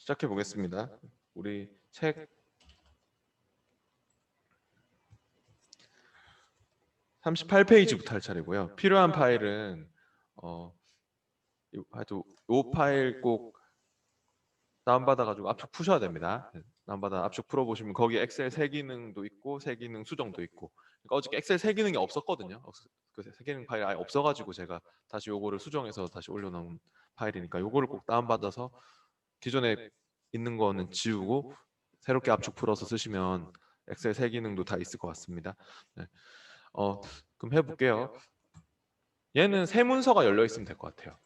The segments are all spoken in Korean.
시작해 보겠습니다. 우리 책 38페이지부터 할 차례고요. 필요한 파일은 하여튼 이 파일 꼭 다운받아가지고 압축 푸셔야 됩니다. 다운받아 압축 풀어보시면 거기 엑셀 세 기능도 있고 세 기능 수정도 있고. 그러니까 어저께 엑셀 세 기능이 없었거든요. 그 세 기능 파일 아예 없어가지고 제가 다시 요거를 수정해서 다시 올려놓은 파일이니까 요거를 꼭 다운받아서 기존에 있는 거는 지우고 새롭게 압축 풀어서 쓰시면 엑셀 세 기능도 다 있을 것 같습니다. 네. 그럼 해볼게요. 얘는 세 문서가 열려 있으면 될 것 같아요.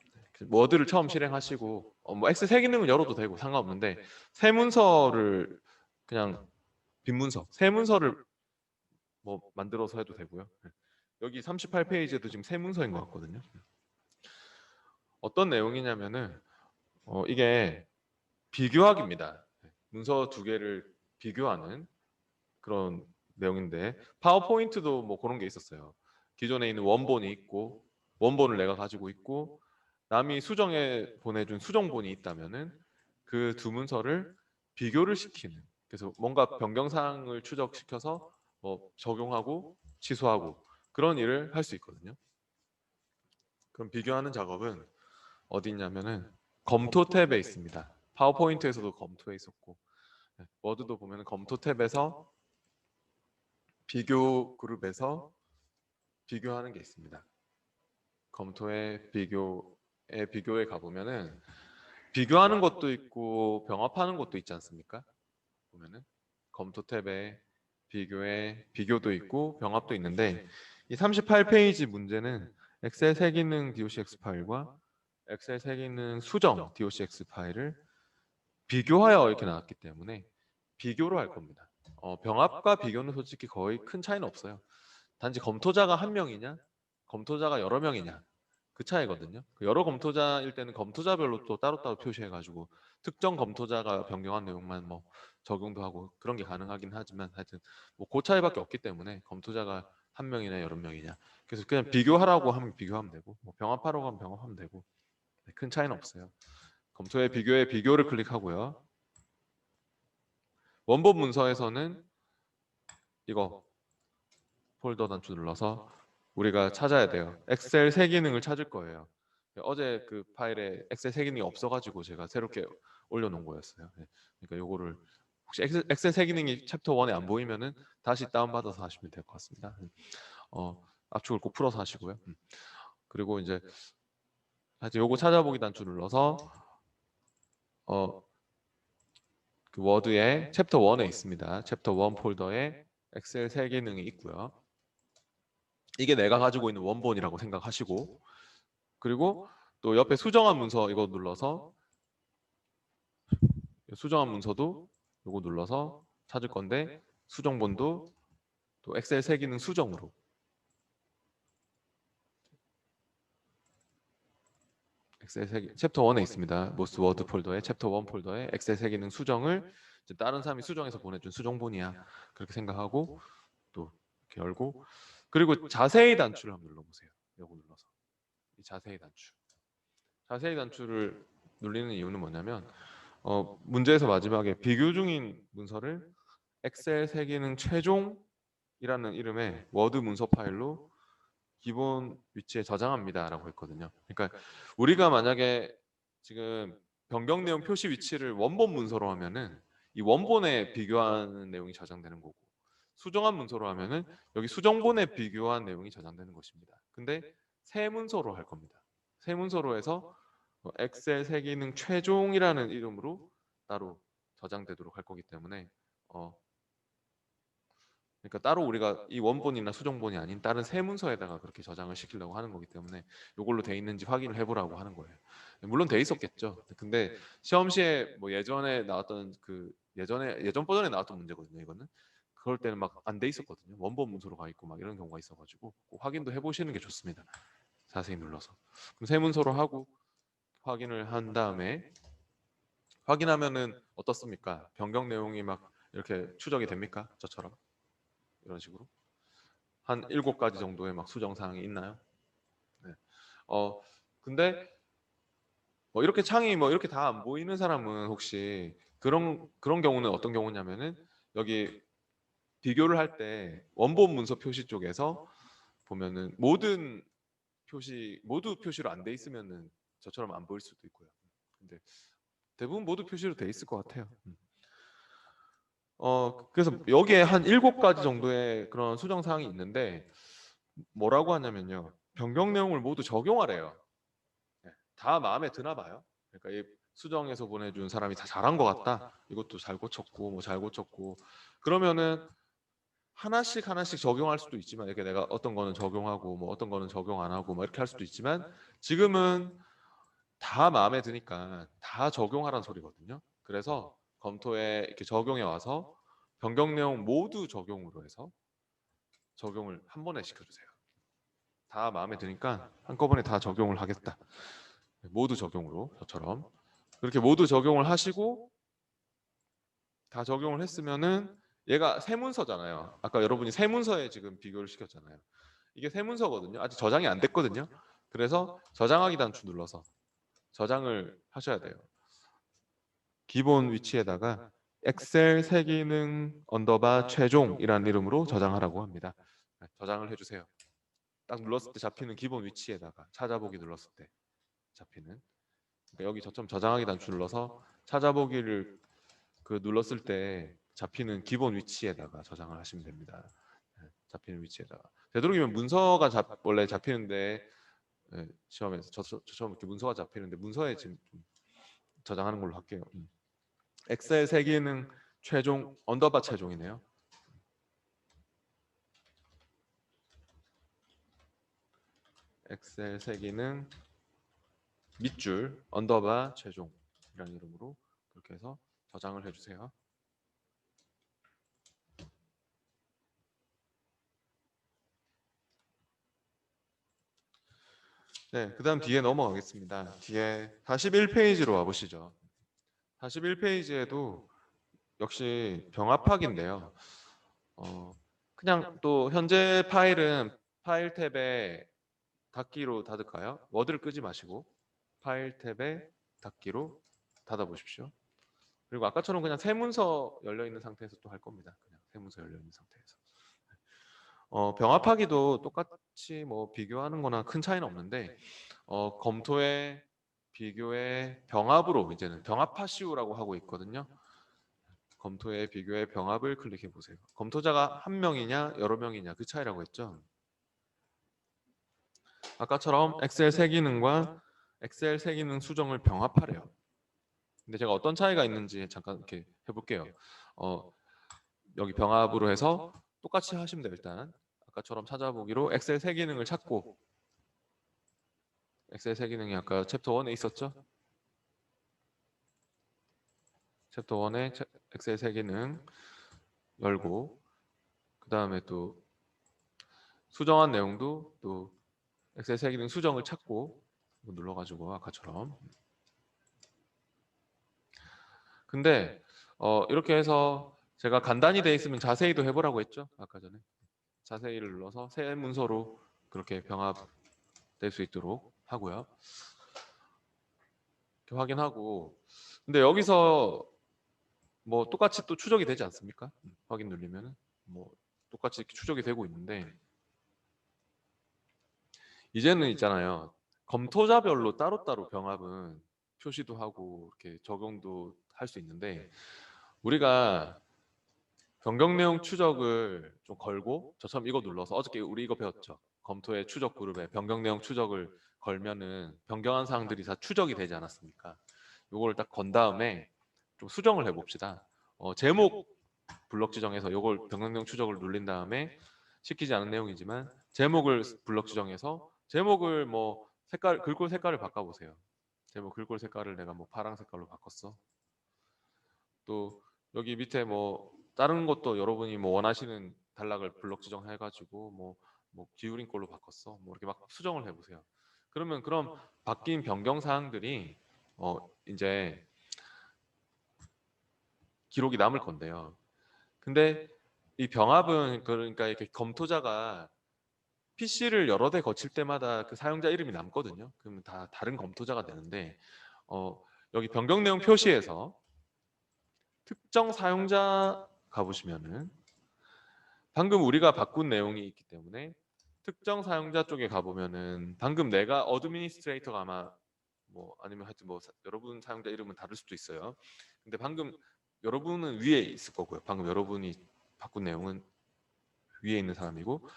워드를 처음 실행하시고 뭐 엑셀 세 기능을 열어도 되고 상관없는데 세 문서를 그냥 빈 문서, 세 문서를 뭐 만들어서 해도 되고요. 여기 38페이지에도 지금 세 문서인 것 같거든요. 어떤 내용이냐면은 이게 비교하기입니다. 문서 두 개를 비교하는 그런 내용인데 파워포인트도 뭐 그런 게 있었어요. 기존에 있는 원본이 있고 원본을 내가 가지고 있고 남이 수정해 보내준 수정본이 있다면은 그 두 문서를 비교를 시키는 그래서 뭔가 변경사항을 추적시켜서 뭐 적용하고 취소하고 그런 일을 할 수 있거든요. 그럼 비교하는 작업은 어디 있냐면은 검토 탭에 있습니다. 파워포인트에서도 검토에 있었고 워드도 보면 검토 탭에서 비교 그룹에서 비교하는 게 있습니다. 검토의 비교에 가보면은 비교하는 것도 있고 병합하는 것도 있지 않습니까? 보면은 검토 탭에 비교에 비교도 있고 병합도 있는데 이 38페이지 문제는 엑셀 세 기능 docx 파일과 엑셀 세 기능 수정 docx 파일을 비교하여 이렇게 나왔기 때문에 비교로 할 겁니다. 병합과 비교는 솔직히 거의 큰 차이는 없어요. 단지 검토자가 한 명이냐, 검토자가 여러 명이냐 그 차이거든요. 여러 검토자일 때는 검토자별로 또 따로따로 표시해가지고 특정 검토자가 변경한 내용만 뭐 적용도 하고 그런 게 가능하긴 하지만 하여튼 뭐 그 차이밖에 없기 때문에 검토자가 한 명이냐 여러 명이냐 그래서 그냥 비교하라고 하면 비교하면 되고 뭐 병합하라고 하면 병합하면 되고 큰 차이는 없어요. 검토의 비교에 비교를 클릭하고요. 원본 문서에서는 이거 폴더 단추 눌러서 우리가 찾아야 돼요. 엑셀 세 기능을 찾을 거예요. 어제 그 파일에 엑셀 세 기능이 없어가지고 제가 새롭게 올려놓은 거였어요. 그러니까 요거를 혹시 엑셀 세 기능이 챕터 1에 안 보이면은 다시 다운받아서 하시면 될 것 같습니다. 압축을 꼭 풀어서 하시고요. 그리고 이제 하여튼 요거 찾아보기 단추 눌러서 그 워드에 챕터 1에 있습니다. 챕터 1 폴더에 엑셀 세 기능이 있고요. 이게 내가 가지고 있는 원본이라고 생각하시고 그리고 또 옆에 수정한 문서 이거 눌러서 수정한 문서도 이거 눌러서 찾을 건데 수정본도 또 엑셀 세 기능 수정으로 엑셀 세 챕터 1에 있습니다. 모스 워드 폴더에 챕터 1 폴더에 엑셀 세 기능 수정을 이제 다른 사람이 수정해서 보내준 수정본이야 그렇게 생각하고 또 이렇게 열고 그리고 자세히 단추를 한번 눌러보세요. 이거 눌러서 이 자세히 단추 자세히 단추를 눌리는 이유는 뭐냐면 문제에서 마지막에 비교 중인 문서를 엑셀 세 기능 최종이라는 이름의 워드 문서 파일로 기본 위치에 저장합니다라고 했거든요. 그러니까 우리가 만약에 지금 변경 내용 표시 위치를 원본 문서로 하면은 이 원본에 비교하는 내용이 저장되는 거고 수정한 문서로 하면은 여기 수정본에 비교한 내용이 저장되는 것입니다. 근데 새 문서로 할 겁니다. 새 문서로 해서 엑셀 세 기능 최종이라는 이름으로 따로 저장되도록 할 거기 때문에 그러니까 따로 우리가 이 원본이나 수정본이 아닌 다른 새 문서에다가 그렇게 저장을 시키려고 하는 거기 때문에 이걸로 돼 있는지 확인을 해보라고 하는 거예요. 물론 돼 있었겠죠. 근데 시험 시에 뭐 예전에 나왔던 그 예전 버전에 나왔던 문제거든요. 이거는 그럴 때는 막 안 돼 있었거든요. 원본 문서로 가 있고 막 이런 경우가 있어가지고 꼭 확인도 해보시는 게 좋습니다. 자세히 눌러서 그럼 새 문서로 하고 확인을 한 다음에 확인하면은 어떻습니까? 변경 내용이 막 이렇게 추적이 됩니까? 저처럼 이런 식으로 한 7가지 정도의 막 수정 사항이 있나요? 네. 근데 뭐 이렇게 창이 뭐 이렇게 다 안 보이는 사람은 혹시 그런 경우는 어떤 경우냐면은 여기 비교를 할 때 원본 문서 표시 쪽에서 보면은 모두 표시로 안 돼 있으면은 저처럼 안 보일 수도 있고요. 근데 대부분 모두 표시로 돼 있을 것 같아요. 그래서 여기에 한 7가지 정도의 그런 수정 사항이 있는데 뭐라고 하냐면요. 변경 내용을 모두 적용하래요. 네, 다 마음에 드나 봐요. 그러니까 이 수정해서 보내준 사람이 다 잘한 것 같다. 이것도 잘 고쳤고 뭐 잘 고쳤고 그러면은 하나씩 하나씩 적용할 수도 있지만 이렇게 내가 어떤 거는 적용하고 뭐 어떤 거는 적용 안 하고 뭐 이렇게 할 수도 있지만 지금은 다 마음에 드니까 다 적용하라는 소리거든요. 그래서 검토에 이렇게 적용해 와서 변경 내용 모두 적용으로 해서 적용을 한 번에 시켜주세요. 다 마음에 드니까 한꺼번에 다 적용을 하겠다. 모두 적용으로 저처럼 그렇게 모두 적용을 하시고 다 적용을 했으면은 얘가 새 문서잖아요. 아까 여러분이 새 문서에 지금 비교를 시켰잖아요. 이게 새 문서거든요. 아직 저장이 안 됐거든요. 그래서 저장하기 단추 눌러서 저장을 하셔야 돼요. 기본 위치에다가 엑셀 새 기능 언더바 최종이라는 이름으로 저장하라고 합니다. 저장을 해주세요. 딱 눌렀을 때 잡히는 기본 위치에다가 찾아보기 눌렀을 때 잡히는 그러니까 여기 저점 저장하기 단추 눌러서 찾아보기를 그 눌렀을 때 잡히는 기본 위치에다가 저장을 하시면 됩니다. 잡히는 위치에다가 되도록이면 문서가 원래 잡히는데 시험에서 저처럼 이렇게 문서가 잡히는데 문서에 지금 좀 저장하는 걸로 할게요. 엑셀 새 기능 최종 언더바 최종이네요. 엑셀 새 기능 밑줄 언더바 최종이라는 이름으로 그렇게 해서 저장을 해주세요. 네, 그다음 뒤에 넘어가겠습니다. 뒤에 41페이지로 와보시죠. 41페이지에도 역시 병합학인데요. 그냥 또 현재 파일은 파일 탭에 닫기로 닫을까요? 워드를 끄지 마시고 파일 탭에 닫기로 닫아보십시오. 그리고 아까처럼 그냥 새 문서 열려 있는 상태에서 또 할 겁니다. 그냥 새 문서 열려 있는 상태에서. 병합하기도 똑같이 뭐 비교하는 거나 큰 차이는 없는데 검토에 비교에 병합으로 이제는 병합하시오라고 하고 있거든요. 검토에 비교에 병합을 클릭해 보세요. 검토자가 한 명이냐 여러 명이냐 그 차이라고 했죠. 아까처럼 엑셀 새 기능과 엑셀 새 기능 수정을 병합하래요. 근데 제가 어떤 차이가 있는지 잠깐 이렇게 해볼게요. 여기 병합으로 해서 똑같이 하시면 돼요. 일단 아까처럼 찾아보기로 엑셀 새 기능을 찾고 엑셀 새 기능이 아까 챕터 1에 있었죠? 챕터 1에 엑셀 새 기능 열고 그 다음에 또 수정한 내용도 또 엑셀 새 기능 수정을 찾고 눌러가지고 아까처럼 근데 이렇게 해서 제가 간단히 돼 있으면 자세히도 해보라고 했죠? 아까 전에 자세히를 눌러서 새 문서로 그렇게 병합될 수 있도록 하고요. 이렇게 확인하고 근데 여기서 뭐 똑같이 또 추적이 되지 않습니까? 확인 누르면은 뭐 똑같이 이렇게 추적이 되고 있는데 이제는 있잖아요. 검토자별로 따로따로 병합은 표시도 하고 이렇게 적용도 할 수 있는데 우리가 변경 내용 추적을 좀 걸고 저처럼 이거 눌러서 어저께 우리 이거 배웠죠. 검토의 추적 그룹에 변경 내용 추적을 걸면은 변경한 사항들이 다 추적이 되지 않았습니까? 요거를 딱 건 다음에 좀 수정을 해봅시다. 제목 블럭 지정해서 요걸 변경 내용 추적을 눌린 다음에 시키지 않은 내용이지만 제목을 블럭 지정해서 제목을 뭐 색깔 글꼴 색깔을 바꿔보세요. 제목 글꼴 색깔을 내가 뭐 파랑 색깔로 바꿨어. 또 여기 밑에 뭐 다른 것도 여러분이 뭐 원하시는 단락을 블럭 지정해가지고 뭐 기울인 걸로 바꿨어. 뭐 이렇게 막 수정을 해보세요. 그러면 그럼 바뀐 변경 사항들이 이제 기록이 남을 건데요. 근데 이 병합은 그러니까 이렇게 검토자가 PC를 여러 대 거칠 때마다 그 사용자 이름이 남거든요. 그러면 다 다른 검토자가 되는데 여기 변경 내용 표시에서 특정 사용자 가보시면은 방금 우리가 바꾼 내용이 있기 때문에 특정 사용자 쪽에 가보면은 방금 내가 어드미니스트레이터가 아마 뭐 아니면 하여튼 뭐 여러분 사용자 이름은 다를 수도 있어요. 근데 방금 여러분은 위에 있을 거고요. 방금 여러분이 바꾼 내용은 위에 있는 사람이고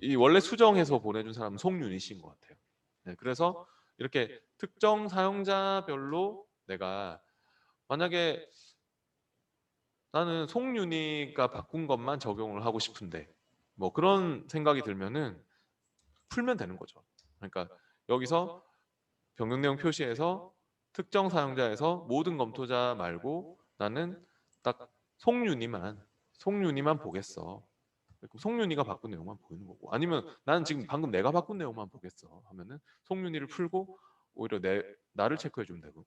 이 원래 수정해서 보내준 사람은 송윤희 씨인 것 같아요. 네, 그래서 이렇게 특정 사용자별로 내가 만약에 나는 송윤희가 바꾼 것만 적용을 하고 싶은데 뭐 그런 생각이 들면은 풀면 되는 거죠. 그러니까 여기서 변경 내용 표시에서 특정 사용자에서 모든 검토자 말고 나는 딱 송윤희만 보겠어. 송윤희가 바꾼 내용만 보이는 거고 아니면 나는 지금 방금 내가 바꾼 내용만 보겠어 하면은 송윤희를 풀고 오히려 나를 체크해 주면 되고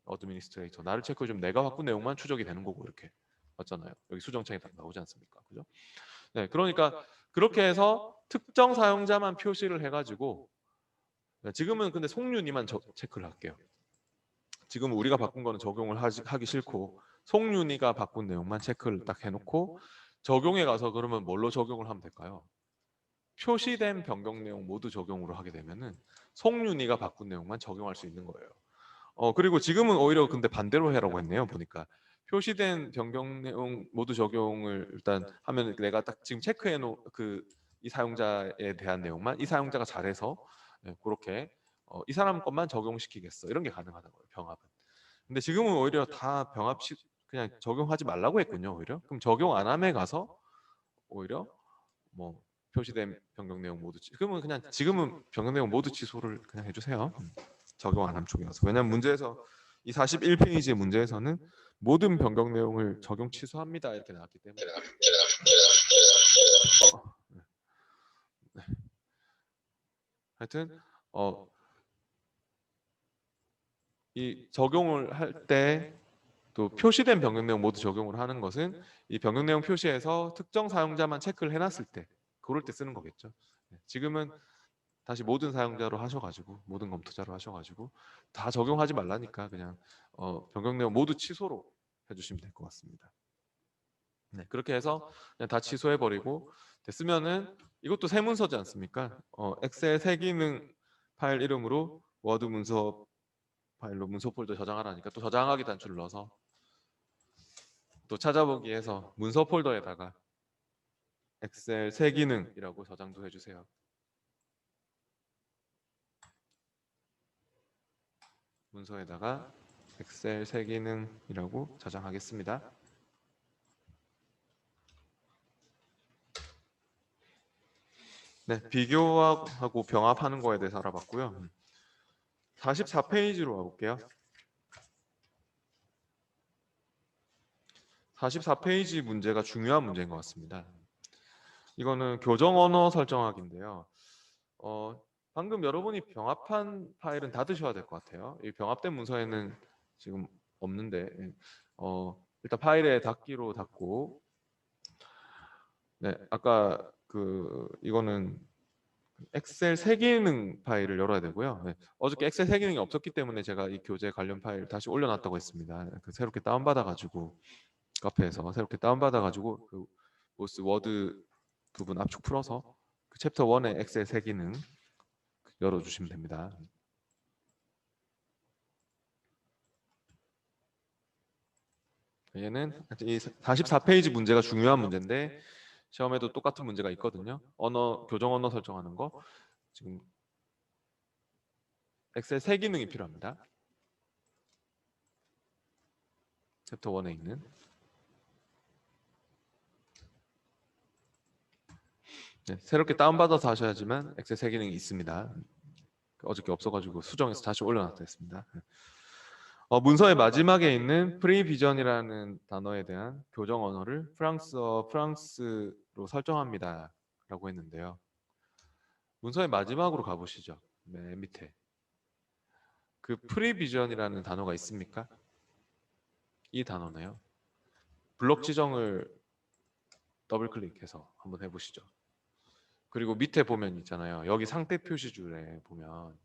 어드미니스트레이터 나를 체크해 주면 내가 바꾼 내용만 추적이 되는 거고 이렇게 맞잖아요. 여기 수정창에 딱 나오지 않습니까? 그죠? 네, 그러니까 그렇게 해서 특정 사용자만 표시를 해가지고 지금은 근데 송윤희만 체크를 할게요. 지금 우리가 바꾼 거는 적용을 하기 싫고 송윤희가 바꾼 내용만 체크를 딱 해놓고 적용에 가서 그러면 뭘로 적용을 하면 될까요? 표시된 변경 내용 모두 적용으로 하게 되면은 송윤희가 바꾼 내용만 적용할 수 있는 거예요. 그리고 지금은 오히려 근데 반대로 해라고 했네요. 보니까 표시된 변경 내용 모두 적용을 일단 하면 내가 딱 지금 체크해 놓은 이 사용자에 대한 내용만 이 사용자가 잘해서 그렇게 이 사람 것만 적용시키겠어. 이런 게 가능하다는 거예요. 병합은. 근데 지금은 오히려 다 그냥 적용하지 말라고 했군요. 오히려. 그럼 적용 안 함에 가서 오히려 뭐 표시된 변경 내용 모두 그러면 그냥 지금은 변경 내용 모두 취소를 그냥 해주세요. 적용 안 함 쪽에 가서. 왜냐면 문제에서 이 41페이지의 문제에서는 모든 변경 내용을 적용 취소합니다 이렇게 나왔기 때문에 네. 네. 하여튼 이 적용을 할 때 또 표시된 변경 내용 모두 적용을 하는 것은 이 변경 내용 표시에서 특정 사용자만 체크를 해놨을 때 그럴 때 쓰는 거겠죠. 네. 지금은 다시 모든 사용자로 하셔가지고 모든 검토자로 하셔가지고 다 적용하지 말라니까 그냥 변경 내용 모두 취소로 해주시면 될 것 같습니다. 네, 그렇게 해서 그냥 다 취소해 버리고 됐으면은 이것도 새 문서지 않습니까? 엑셀 새 기능 파일 이름으로 워드 문서 파일로 문서 폴더 저장하라니까 또 저장하기 단추를 넣어서 또 찾아보기 해서 문서 폴더에다가 엑셀 새 기능이라고 저장도 해주세요. 문서에다가 엑셀 새 기능이라고 저장하겠습니다. 네, 비교하고 병합하는 거에 대해서 알아봤고요. 44페이지로 와볼게요. 44페이지 문제가 중요한 문제인 것 같습니다. 이거는 교정 언어 설정하기인데요. 방금 여러분이 병합한 파일은 닫으셔야 될 것 같아요. 이 병합된 문서에는 지금 없는데 일단 파일에 닫기로 닫고 네, 아까 이거는 엑셀 새 기능 파일을 열어야 되고요. 네, 어저께 엑셀 새 기능이 없었기 때문에 제가 이 교재 관련 파일 다시 올려놨다고 했습니다. 새롭게 다운받아가지고 카페에서 새롭게 다운받아가지고 그 보스 워드 부분 압축 풀어서 그 챕터 1의 엑셀 새 기능 열어주시면 됩니다. 얘는 이 44페이지 문제가 중요한 문제인데 시험에도 똑같은 문제가 있거든요. 교정 언어 설정하는 거 지금 엑셀 새 기능이 필요합니다. 챕터 1에 있는 네, 새롭게 다운받아서 하셔야지만 엑셀 새 기능이 있습니다. 어저께 없어가지고 수정해서 다시 올려놨다 했습니다. 문서의 마지막에 있는 프리비전이라는 단어에 대한 교정 언어를 프랑스로 설정합니다 라고 했는데요. 문서의 마지막으로 가보시죠. 맨 밑에 그 프리비전이라는 단어가 있습니까? 이 단어네요. 블록 지정을 더블 클릭해서 한번 해보시죠. 그리고 밑에 보면 있잖아요. 여기 상태 표시줄에 보면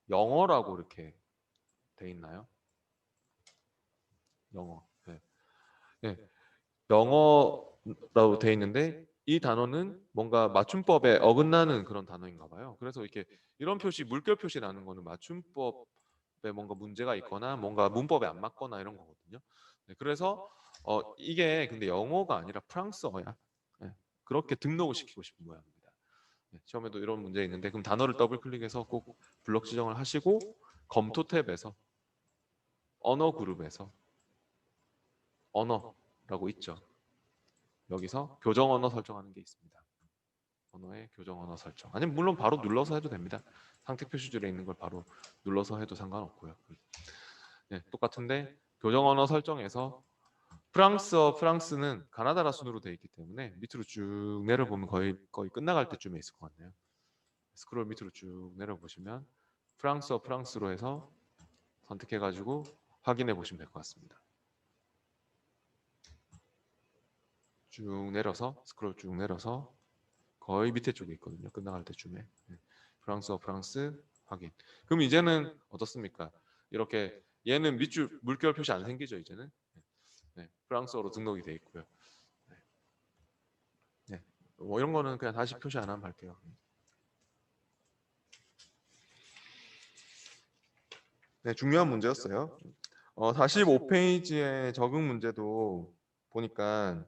영어라고 이렇게 돼 있나요? 영어. 네. 네. 영어라고 돼 있는데 이 단어는 뭔가 맞춤법에 어긋나는 그런 단어인가 봐요. 그래서 이렇게 이런 표시, 물결 표시 나는 거는 맞춤법에 뭔가 문제가 있거나 뭔가 문법에 안 맞거나 이런 거거든요. 네, 그래서 이게 근데 영어가 아니라 프랑스어야. 네, 그렇게 등록을 시키고 싶은 모양입니다. 네, 시험에도 이런 문제 있는데 그럼 단어를 더블 클릭해서 꼭 블록 지정을 하시고 검토 탭에서 언어 그룹에서 언어라고 있죠. 여기서 교정 언어 설정하는 게 있습니다. 언어의 교정 언어 설정. 아니면 물론 바로 눌러서 해도 됩니다. 상태 표시줄에 있는 걸 바로 눌러서 해도 상관없고요. 네, 똑같은데 교정 언어 설정에서 프랑스어, 프랑스는 가나다라 순으로 되어 있기 때문에 밑으로 쭉 내려보면 거의 끝나갈 때쯤에 있을 것 같네요. 스크롤 밑으로 쭉 내려보시면 프랑스어, 프랑스로 해서 선택해가지고 확인해 보시면 될 것 같습니다. 쭉 내려서 스크롤 쭉 내려서 거의 밑에 쪽에 있거든요. 끝나갈 때쯤에. 네. 프랑스어 프랑스 확인. 그럼 이제는 어떻습니까? 이렇게 얘는 밑줄 물결 표시 안 생기죠 이제는. 네. 프랑스어로 등록이 돼 있고요. 네. 네. 뭐 이런 거는 그냥 다시 표시 안 하면 할게요. 네, 중요한 문제였어요. 45페이지의 적응 문제도 보니까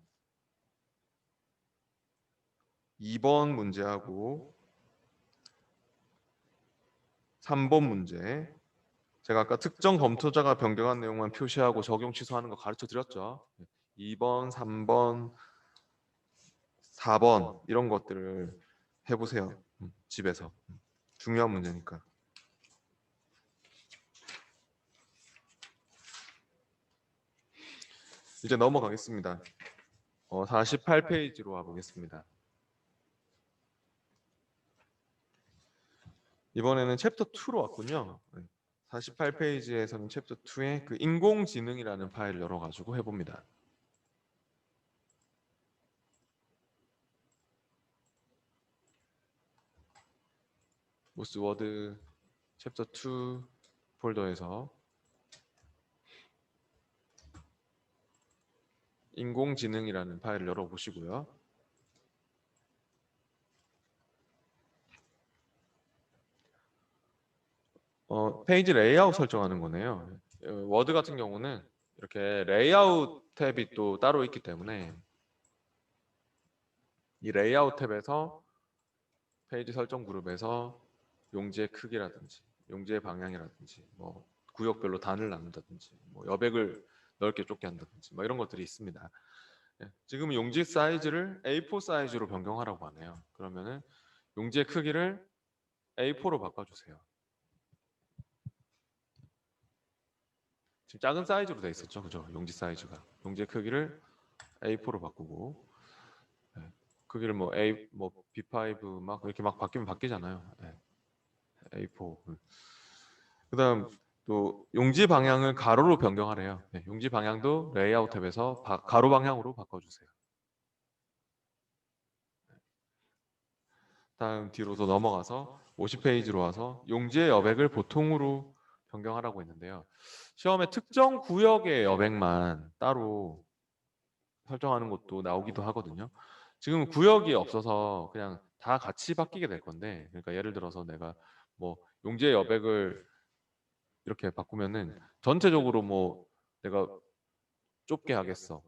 2번 문제하고 3번 문제 제가 아까 특정 검토자가 변경한 내용만 표시하고 적용 취소하는 거 가르쳐 드렸죠. 2번, 3번, 4번 이런 것들을 해보세요. 집에서. 중요한 문제니까. 이제 넘어가겠습니다. 48페이지로 와보겠습니다. 이번에는 챕터 2로 왔군요. 48페이지에서는 챕터 2의 그 인공지능이라는 파일을 열어가지고 해봅니다. 모스워드 챕터 2 폴더에서 인공지능이라는 파일을 열어보시고요. 페이지 레이아웃 설정하는 거네요. 워드 같은 경우는 이렇게 레이아웃 탭이 또 따로 있기 때문에 이 레이아웃 탭에서 페이지 설정 그룹에서 용지의 크기라든지 용지의 방향이라든지 뭐 구역별로 단을 나눈다든지 뭐 여백을 넓게 좁게 한다든지 뭐 이런 것들이 있습니다. 지금 용지 사이즈를 A4 사이즈로 변경하라고 하네요. 그러면은 용지의 크기를 A4로 바꿔주세요. 지금 작은 사이즈로 돼 있었죠, 그죠? 용지 사이즈가 용지의 크기를 A4로 바꾸고 크기를 뭐 A 뭐 B5 막 이렇게 막 바뀌면 바뀌잖아요. A4. 그다음 또 용지 방향을 가로로 변경하래요. 용지 방향도 레이아웃 탭에서 가로 방향으로 바꿔주세요. 다음 뒤로 더 넘어가서 50페이지로 와서 용지의 여백을 보통으로 변경하라고 했는데요. 시험에 특정 구역의 여백만 따로 설정하는 것도 나오기도 하거든요. 지금 구역이 없어서 그냥 다 같이 바뀌게 될 건데, 그러니까 예를 들어서 내가 뭐 용지의 여백을 이렇게 바꾸면은 전체적으로 뭐 내가 좁게 하겠어,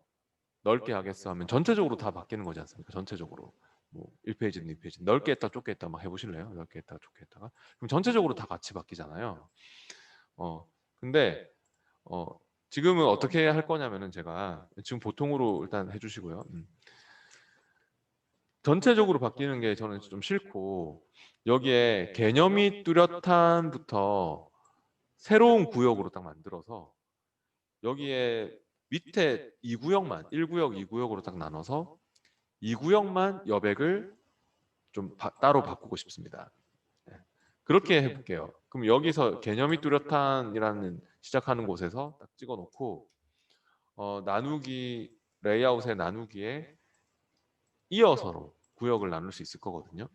넓게 하겠어 하면 전체적으로 다 바뀌는 거지 않습니까? 전체적으로 뭐 1페이지든 2페이지 넓게 했다 좁게 했다 막 해보실래요? 넓게 했다 좁게 했다가 그럼 전체적으로 다 같이 바뀌잖아요. 근데 어 지금은 어떻게 할 거냐면은 제가 지금 보통으로 일단 해주시고요. 전체적으로 바뀌는 게 저는 좀 싫고 여기에 개념이 뚜렷한부터 새로운 구역으로 딱 만들어서 여기에 밑에 2구역만 1구역 2구역으로 딱 나눠서 2구역만 여백을 좀 따로 바꾸고 싶습니다. 네. 그렇게 해볼게요. 그럼 여기서 개념이 뚜렷한이라는 시작하는 곳에서 딱 찍어놓고 나누기 레이아웃의 나누기에 이어서로 구역을 나눌 수 있을 거거든요.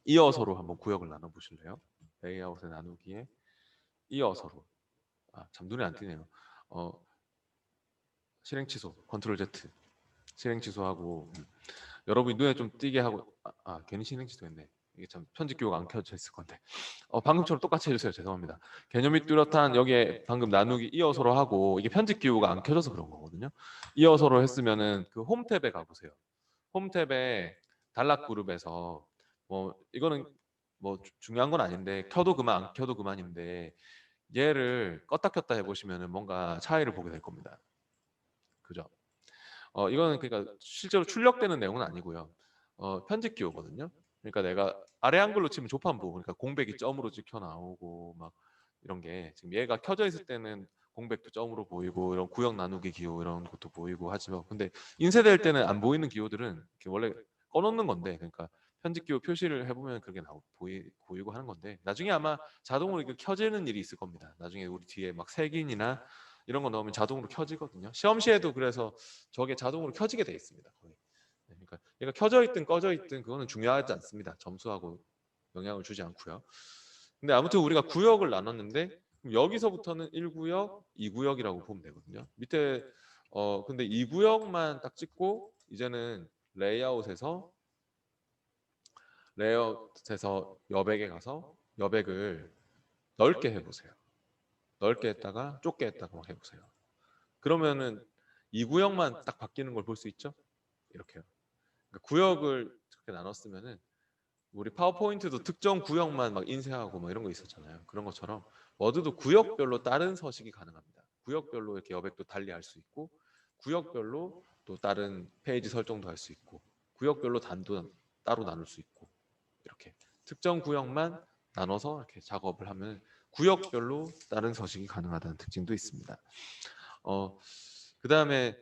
이어서로 한번 구역을 나눠 보실래요? 레이아웃의 나누기에 이어서로. 참 눈에 안 띄네요. 실행 취소, 컨트롤 Z 실행 취소하고 여러분이 눈에 좀 띄게 하고 괜히 실행 취소했네. 이게 참 편집 기호가 안 켜져 있을 건데 방금처럼 똑같이 해주세요. 죄송합니다. 개념이 뚜렷한 여기에 방금 나누기 이어서로 하고 이게 편집 기호가 안 켜져서 그런 거거든요. 이어서로 했으면은 그 홈 탭에 가보세요. 홈 탭에 단락 그룹에서 뭐 이거는 뭐 중요한 건 아닌데 켜도 그만 안 켜도 그만인데 얘를 껐다 켰다 해보시면은 뭔가 차이를 보게 될 겁니다. 그죠? 이거는 그러니까 실제로 출력되는 내용은 아니고요. 편집 기호거든요. 그러니까 내가 아래 한글로 치면 조판부, 그러니까 공백이 점으로 찍혀 나오고 막 이런 게 지금 얘가 켜져 있을 때는 공백도 점으로 보이고 이런 구역 나누기 기호 이런 것도 보이고 하지만 근데 인쇄될 때는 안 보이는 기호들은 이렇게 원래 꺼놓는 건데 그러니까 편집 기호 표시를 해보면 그게 보이고 하는 건데 나중에 아마 자동으로 이게 켜지는 일이 있을 겁니다. 나중에 우리 뒤에 막 색인이나 이런 거 넣으면 자동으로 켜지거든요. 시험 시에도 그래서 저게 자동으로 켜지게 돼 있습니다. 거의. 그러니까 얘가 켜져 있든 꺼져 있든 그거는 중요하지 않습니다. 점수하고 영향을 주지 않고요. 근데 아무튼 우리가 구역을 나눴는데 여기서부터는 1구역, 2구역이라고 보면 되거든요. 밑에 근데 2구역만 딱 찍고 이제는 레이아웃에서 여백에 가서 여백을 넓게 해보세요. 넓게 했다가 좁게 했다가 해보세요. 그러면은 2구역만 딱 바뀌는 걸 볼 수 있죠? 이렇게요. 그러니까 구역을 그렇게 나눴으면은 우리 파워포인트도 특정 구역만 막 인쇄하고 뭐 이런 거 있었잖아요. 그런 것처럼 워드도 구역별로 다른 서식이 가능합니다. 구역별로 이렇게 여백도 달리할 수 있고 구역별로 또 다른 페이지 설정도 할 수 있고 구역별로 단도 따로 나눌 수 있고 이렇게 특정 구역만 나눠서 이렇게 작업을 하면 구역별로 다른 서식이 가능하다는 특징도 있습니다. 그 다음에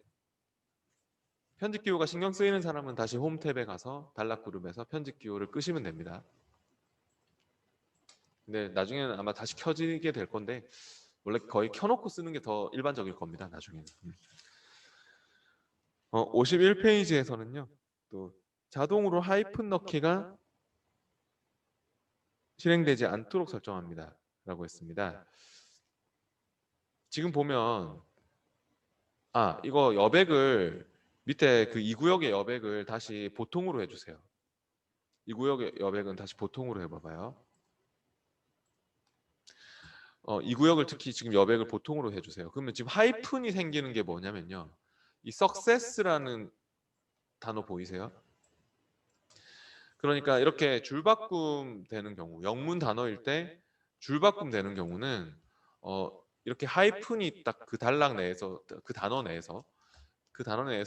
편집 기호가 신경 쓰이는 사람은 다시 홈 탭에 가서 단락 그룹에서 편집 기호를 끄시면 됩니다. 근데 나중에는 아마 다시 켜지게 될 건데 원래 거의 켜놓고 쓰는 게 더 일반적일 겁니다. 나중에는. 51페이지에서는요. 또 자동으로 하이픈 넣기가 실행되지 않도록 설정합니다. 라고 했습니다. 지금 보면 이거 여백을 밑에 그 2구역의 여백을 다시 보통으로 해주세요. 2구역의 여백은 다시 보통으로 해봐봐요. 2구역을 특히 지금 여백을 보통으로 해주세요. 그러면 지금 하이픈이 생기는 게 뭐냐면요. 이 success라는 단어 보이세요? 그러니까 이렇게 줄바꿈 되는 경우, 영문 단어일 때 줄바꿈 되는 경우는 이렇게 하이픈이 딱 그 단락 내에서 그 단어 내에서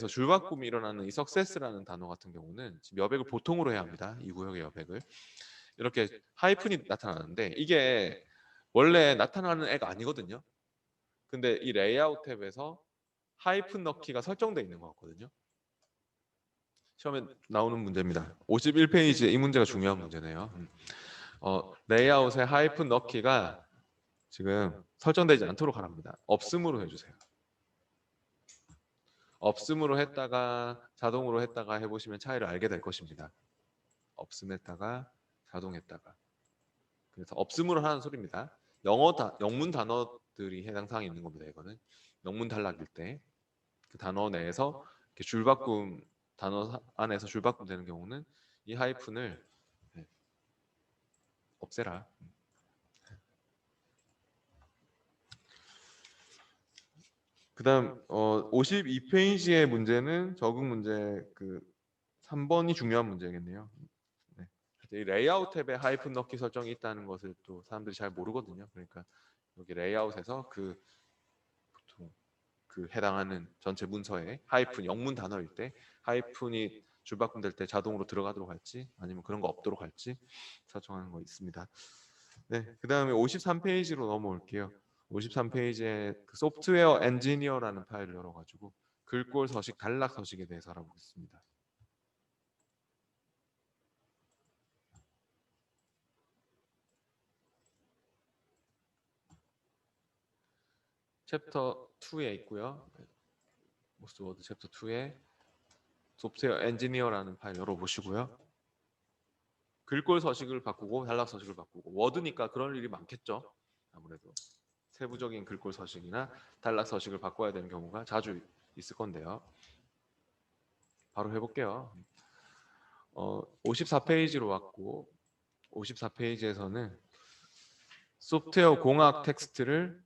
줄바꿈이 일어나는 이 success라는 단어 같은 경우는 지금 여백을 보통으로 해야 합니다. 이 구역의 여백을 이렇게 하이픈이 나타나는데 이게 원래 나타나는 애가 아니거든요. 근데 이 레이아웃 탭에서 하이픈 넣기가 설정되어 있는 것 같거든요. 시험에 나오는 문제입니다. 51페이지에 이 문제가 중요한 문제네요. 레이아웃에 하이픈 넣기가 지금 설정되지 않도록 하랍니다. 없음으로 해주세요. 없음으로 했다가 자동으로 했다가 해보시면 차이를 알게 될 것입니다. 없음했다가 자동했다가. 그래서 없음으로 하는 소리입니다. 영문 단어들이 해당 사항이 있는 겁니다. 이거는 영문 단락일 때 그 단어 내에서 이렇게 줄바꿈 단어 안에서 줄바꿈 되는 경우는 이 하이픈을 없애라. 그다음 52페이지의 문제는 적응 문제 그 3번이 중요한 문제겠네요. 네. 이 레이아웃 탭에 하이픈 넣기 설정이 있다는 것을 또 사람들이 잘 모르거든요. 그러니까 여기 레이아웃에서 보통 그 해당하는 전체 문서에 하이픈 영문 단어일 때 하이픈이 줄바꿈 될 때 자동으로 들어가도록 할지 아니면 그런 거 없도록 할지 설정하는 거 있습니다. 네, 그 다음에 53페이지로 넘어올게요. 53페이지에 그 소프트웨어 엔지니어라는 파일을 열어가지고 글꼴 서식, 단락 서식에 대해서 알아보겠습니다. 챕터 2에 있고요. 모스워드 챕터 2에 소프트웨어 엔지니어라는 파일 열어보시고요. 글꼴 서식을 바꾸고 단락 서식을 바꾸고 워드니까 그런 일이 많겠죠. 아무래도 세부적인 글꼴 서식이나 단락 서식을 바꿔야 되는 경우가 자주 있을 건데요. 바로 해볼게요. 54페이지로 왔고 54페이지에서는 소프트웨어 공학 텍스트를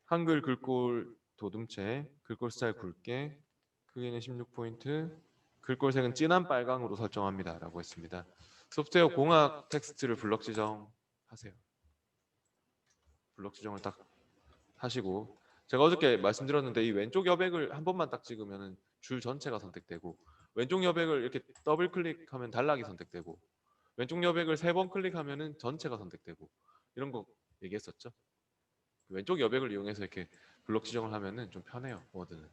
한글 글꼴 도둠체, 글꼴 스타일 굵게, 크기는 16포인트, 글꼴 색은 진한 빨강으로 설정합니다. 라고 했습니다. 소프트웨어 공학 텍스트를 블럭 지정하세요. 블럭 지정을 딱 하시고, 제가 어저께 말씀드렸는데 이 왼쪽 여백을 한 번만 딱 찍으면 줄 전체가 선택되고, 왼쪽 여백을 이렇게 더블 클릭하면 단락이 선택되고, 왼쪽 여백을 3번 클릭하면 전체가 선택되고, 이런 거 얘기했었죠. 왼쪽 여백을 이용해서 이렇게 블럭 지정을 하면은 좀 편해요. 워드는.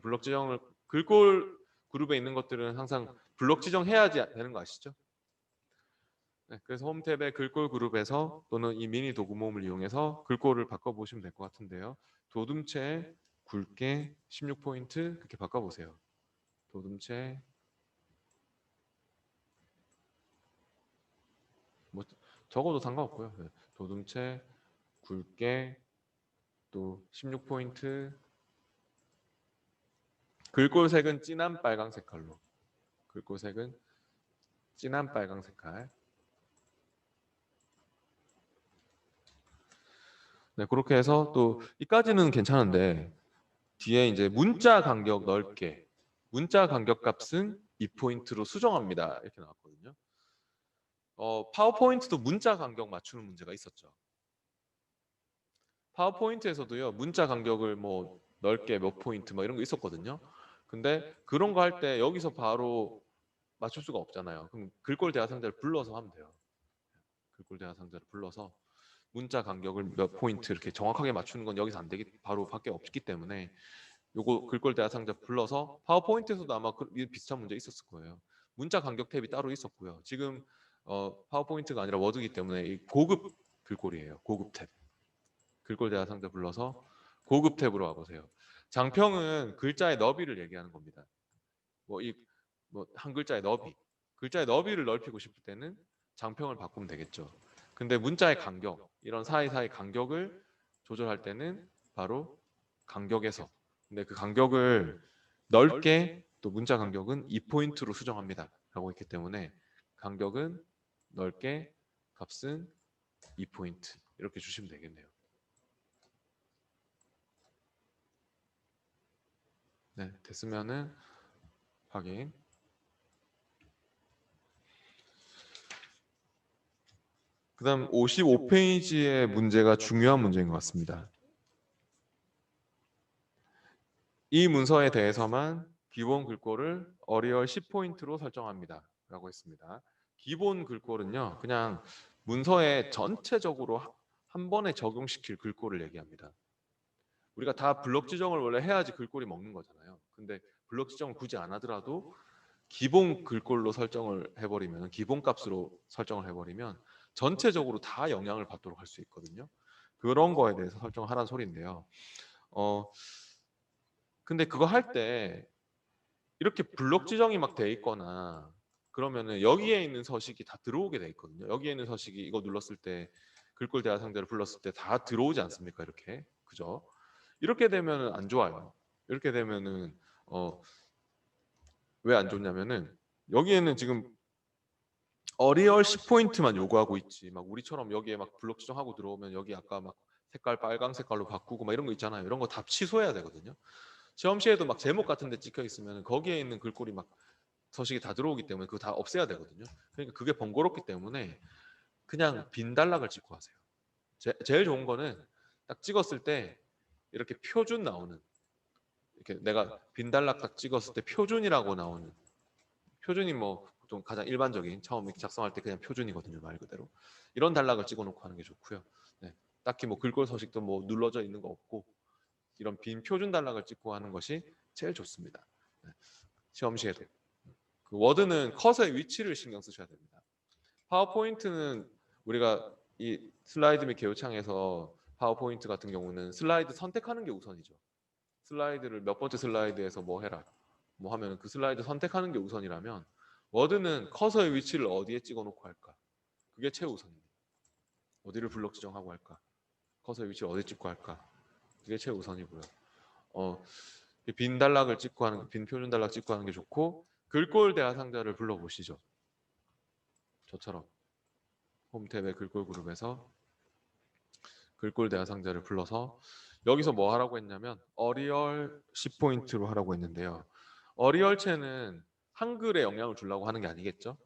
블럭 지정을 글꼴 그룹에 있는 것들은 항상 블럭 지정해야지 되는 거 아시죠? 네, 그래서 홈 탭의 글꼴 그룹에서 또는 이 미니 도구 모음을 이용해서 글꼴을 바꿔보시면 될 것 같은데요. 도둠체 굵게 16포인트 그렇게 바꿔보세요. 도둠체 뭐 적어도 상관없고요. 네, 도둠체 굵게 또 16포인트 글꼴 색은 진한 빨강 색깔로 글꼴 색은 진한 빨강 색깔. 네, 그렇게 해서 또 이까지는 괜찮은데 뒤에 이제 문자 간격 넓게 문자 간격 값은 2포인트로 수정합니다. 이렇게 나왔거든요. 파워포인트도 문자 간격 맞추는 문제가 있었죠. 파워포인트에서도요. 문자 간격을 뭐 넓게 몇 포인트 막 이런 거 있었거든요. 근데 그런 거 할 때 여기서 바로 맞출 수가 없잖아요. 그럼 글꼴 대화상자를 불러서 하면 돼요. 글꼴 대화상자를 불러서 문자 간격을 몇 포인트 이렇게 정확하게 맞추는 건 여기서 안 되기 바로 밖에 없기 때문에 요거 글꼴 대화상자 불러서 파워포인트에서도 아마 비슷한 문제 있었을 거예요. 문자 간격 탭이 따로 있었고요. 지금 파워포인트가 아니라 워드이기 때문에 이 고급 글꼴이에요. 고급 탭. 글꼴 대화상자 불러서 고급 탭으로 와보세요. 장평은 글자의 너비를 얘기하는 겁니다. 뭐 한 글자의 너비. 글자의 너비를 넓히고 싶을 때는 장평을 바꾸면 되겠죠. 근데 문자의 간격, 이런 사이사이 간격을 조절할 때는 바로 간격에서. 근데 그 간격을 넓게 또 문자 간격은 2포인트로 수정합니다. 라고 했기 때문에 간격은 넓게 값은 2포인트 이렇게 주시면 되겠네요. 네, 됐으면은 확인. 그다음 55페이지의 문제가 중요한 문제인 것 같습니다. 이 문서에 대해서만 기본 글꼴을 어리얼 10포인트로 설정합니다. 라고 했습니다. 기본 글꼴은요. 그냥 문서에 전체적으로 한 번에 적용시킬 글꼴을 얘기합니다. 우리가 다 블럭 지정을 원래 해야지 글꼴이 먹는 거잖아요. 근데 블럭 지정을 굳이 안 하더라도 기본 글꼴로 설정을 해버리면 기본 값으로 설정을 해버리면 전체적으로 다 영향을 받도록 할 수 있거든요. 그런 거에 대해서 설정하라는 소리인데요. 근데 그거 할 때 이렇게 블록 지정이 막 돼 있거나 그러면은 여기에 있는 서식이 다 들어오게 돼 있거든요. 여기에 있는 서식이 이거 눌렀을 때 글꼴 대화 상대를 불렀을 때 다 들어오지 않습니까? 이렇게 그죠? 이렇게 되면은 안 좋아요. 이렇게 되면은 왜 안 좋냐면은 여기에는 지금 어리얼 10포인트만 요구하고 있지. 막 우리처럼 여기에 막 블록 지정하고 들어오면 여기 아까 막 색깔 빨강 색깔로 바꾸고 막 이런 거 있잖아요. 이런 거 다 취소해야 되거든요. 시험 시에도 막 제목 같은 데 찍혀 있으면 거기에 있는 글꼴이 막 서식이 다 들어오기 때문에 그거 다 없애야 되거든요. 그러니까 그게 번거롭기 때문에 그냥 빈 단락을 찍고 하세요. 제일 좋은 거는 딱 찍었을 때 이렇게 표준 나오는 이렇게 내가 빈 단락 딱 찍었을 때 표준이라고 나오는 표준이 뭐 보통 가장 일반적인 처음 작성할 때 그냥 표준이거든요. 말 그대로 이런 단락을 찍어놓고 하는 게 좋고요. 네, 딱히 뭐 글꼴 서식도 뭐 눌러져 있는 거 없고 이런 빈 표준 단락을 찍고 하는 것이 제일 좋습니다. 네, 시험 시에도 그 워드는 컷의 위치를 신경 쓰셔야 됩니다. 파워포인트는 우리가 이 슬라이드 및 개요창에서 파워포인트 같은 경우는 슬라이드 선택하는 게 우선이죠. 슬라이드를 몇 번째 슬라이드에서 뭐 해라 뭐 하면 그 슬라이드 선택하는 게 우선이라면 워드는 커서의 위치를 어디에 찍어놓고 할까 그게 최우선입니다. 어디를 블록 지정하고 할까 커서의 위치를 어디 찍고 할까 그게 최우선이고요. 빈 단락을 찍고 하는 빈 표준 단락 찍고 하는 게 좋고 글꼴 대화 상자를 불러보시죠. 저처럼 홈 탭의 글꼴 그룹에서 글꼴 대화 상자를 불러서 여기서 뭐 하라고 했냐면 어리얼 10포인트로 하라고 했는데요. 어리얼체는 한글에 영향을 주려고 하는 게 아니겠죠.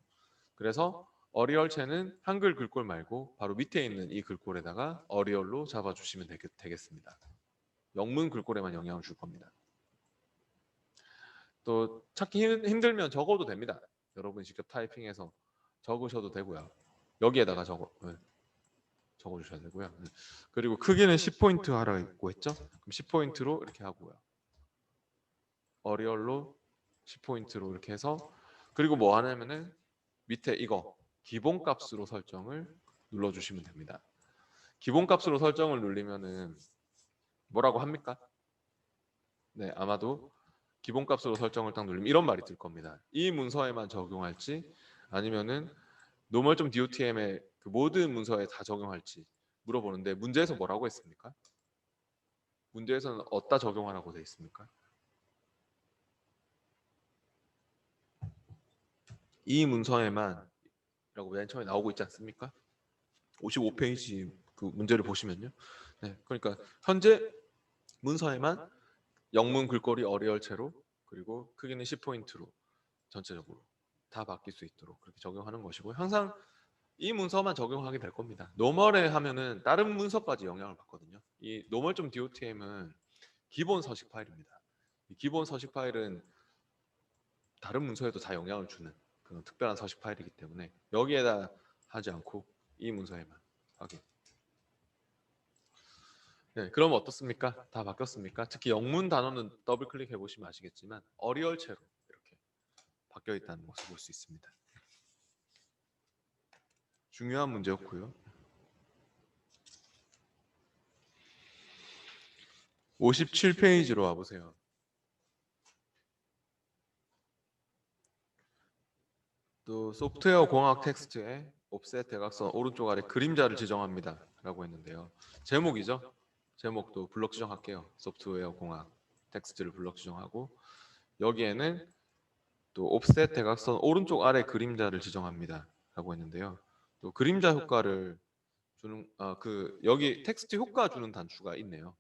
그래서 어리얼체는 한글 글꼴 말고 바로 밑에 있는 이 글꼴에다가 어리얼로 잡아주시면 되겠습니다. 영문 글꼴에만 영향을 줄 겁니다. 또 찾기 힘들면 적어도 됩니다. 여러분 직접 타이핑해서 적으셔도 되고요. 여기에다가 적어주셔야 되고요. 그리고 크기는 10포인트 하라고 했죠. 그럼 10포인트로 이렇게 하고요. 어리얼로 10포인트로 이렇게 해서 그리고 뭐 하냐면은 밑에 이거 기본값으로 설정을 눌러주시면 됩니다. 기본값으로 설정을 누르면은 뭐라고 합니까? 네, 아마도 기본값으로 설정을 딱 누르면 이런 말이 뜰 겁니다. 이 문서에만 적용할지 아니면은 노멀.dotm의 그 모든 문서에 다 적용할지 물어보는데 문제에서 뭐라고 했습니까? 문제에서는 어디다 적용하라고 돼 있습니까? 이 문서에만 라고 맨 처음에 나오고 있지 않습니까? 55페이지 그 문제를 보시면요. 네, 그러니까 현재 문서에만 영문 글꼴이 어리얼체로 그리고 크기는 10포인트로 전체적으로 다 바뀔 수 있도록 그렇게 적용하는 것이고 항상 이 문서만 적용하게 될 겁니다. 노멀에 하면은 다른 문서까지 영향을 받거든요. 이 노멀.dotm은 기본 서식 파일입니다. 이 기본 서식 파일은 다른 문서에도 다 영향을 주는 그런 특별한 서식 파일이기 때문에 여기에다 하지 않고 이 문서에만 하게. 네, 그럼 어떻습니까? 다 바뀌었습니까? 특히 영문 단어는 더블 클릭해 보시면 아시겠지만 어리얼체로 이렇게 바뀌어 있다는 것을 볼 수 있습니다. 중요한 문제였고요. 57페이지로 와보세요. 또 소프트웨어 공학 텍스트에 옵셋 대각선 오른쪽 아래 그림자를 지정합니다 라고 했는데요. 제목이죠. 제목도 블럭 지정할게요. 소프트웨어 공학 텍스트를 블럭 지정하고 여기에는 또 옵셋 대각선 오른쪽 아래 그림자를 지정합니다 라고 했는데요. 또 그림자 효과를 주는 그 여기 텍스트 효과 주는 단추가 있네요.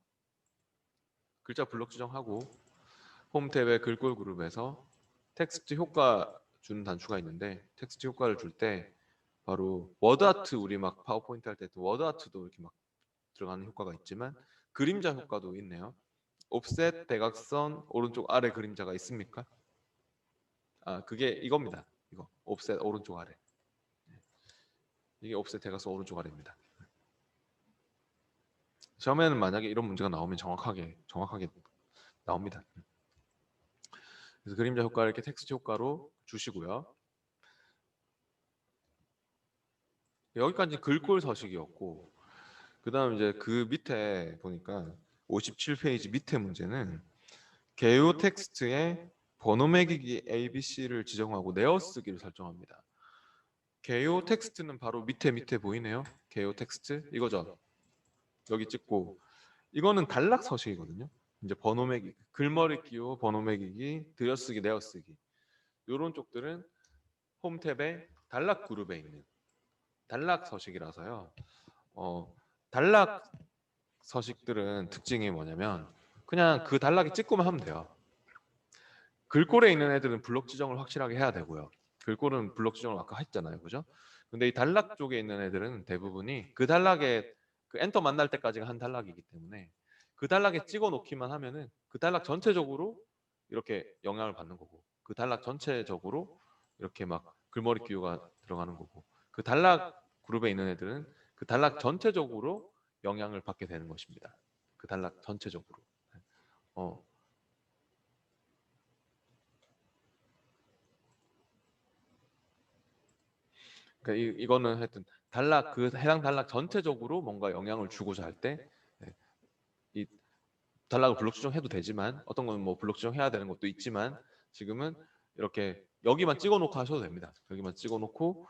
글자 블럭 지정하고 홈 탭의 글꼴 그룹에서 텍스트 효과 주는 단추가 있는데 텍스트 효과를 줄 때 바로 워드 아트 우리 막 파워포인트 할 때 워드 아트도 이렇게 막 들어가는 효과가 있지만 그림자 효과도 있네요. 옵셋 대각선 오른쪽 아래 그림자가 있습니까? 아 그게 이겁니다. 이거 옵셋 오른쪽 아래. 이게 옵셋 대각선 오른쪽 아래입니다. 시험에는 만약에 이런 문제가 나오면 정확하게 나옵니다. 그래서 그림자 효과를 이렇게 텍스트 효과로 주시고요. 여기까지 글꼴 서식이었고 그다음 이제 그 밑에 보니까 57페이지 밑에 문제는 개요 텍스트에 번호 매기기 ABC를 지정하고 내어쓰기를 설정합니다. 개요 텍스트는 바로 밑에 보이네요. 개요 텍스트 이거죠. 여기 찍고 이거는 단락 서식이거든요. 이제 번호 매기기, 글머리 끼워 번호 매기기, 들여쓰기, 내어쓰기 이런 쪽들은 홈 탭에 단락 그룹에 있는 단락 서식이라서요. 단락 서식들은 특징이 뭐냐면 그냥 그 단락에 찍고만 하면 돼요. 글꼴에 있는 애들은 블록 지정을 확실하게 해야 되고요. 글꼴은 블록 지정을 아까 했잖아요, 그죠? 근데 이 단락 쪽에 있는 애들은 대부분이 그 단락에 그 엔터 만날 때까지가 한 단락이기 때문에 그 단락에 찍어 놓기만 하면은 그 단락 전체적으로 이렇게 영향을 받는 거고 그 단락 전체적으로 이렇게 막 글머리 기호가 들어가는 거고 그 단락 그룹에 있는 애들은 그 단락 전체적으로 영향을 받게 되는 것입니다. 그 단락 전체적으로. 어, 그러니까 이거는 하여튼 단락 그 해당 단락 전체적으로 뭔가 영향을 주고자 할 때 이 단락을 블록 지정해도 되지만 어떤 건 뭐 블록 지정해야 되는 것도 있지만 지금은 이렇게 여기만 찍어놓고 하셔도 됩니다. 여기만 찍어놓고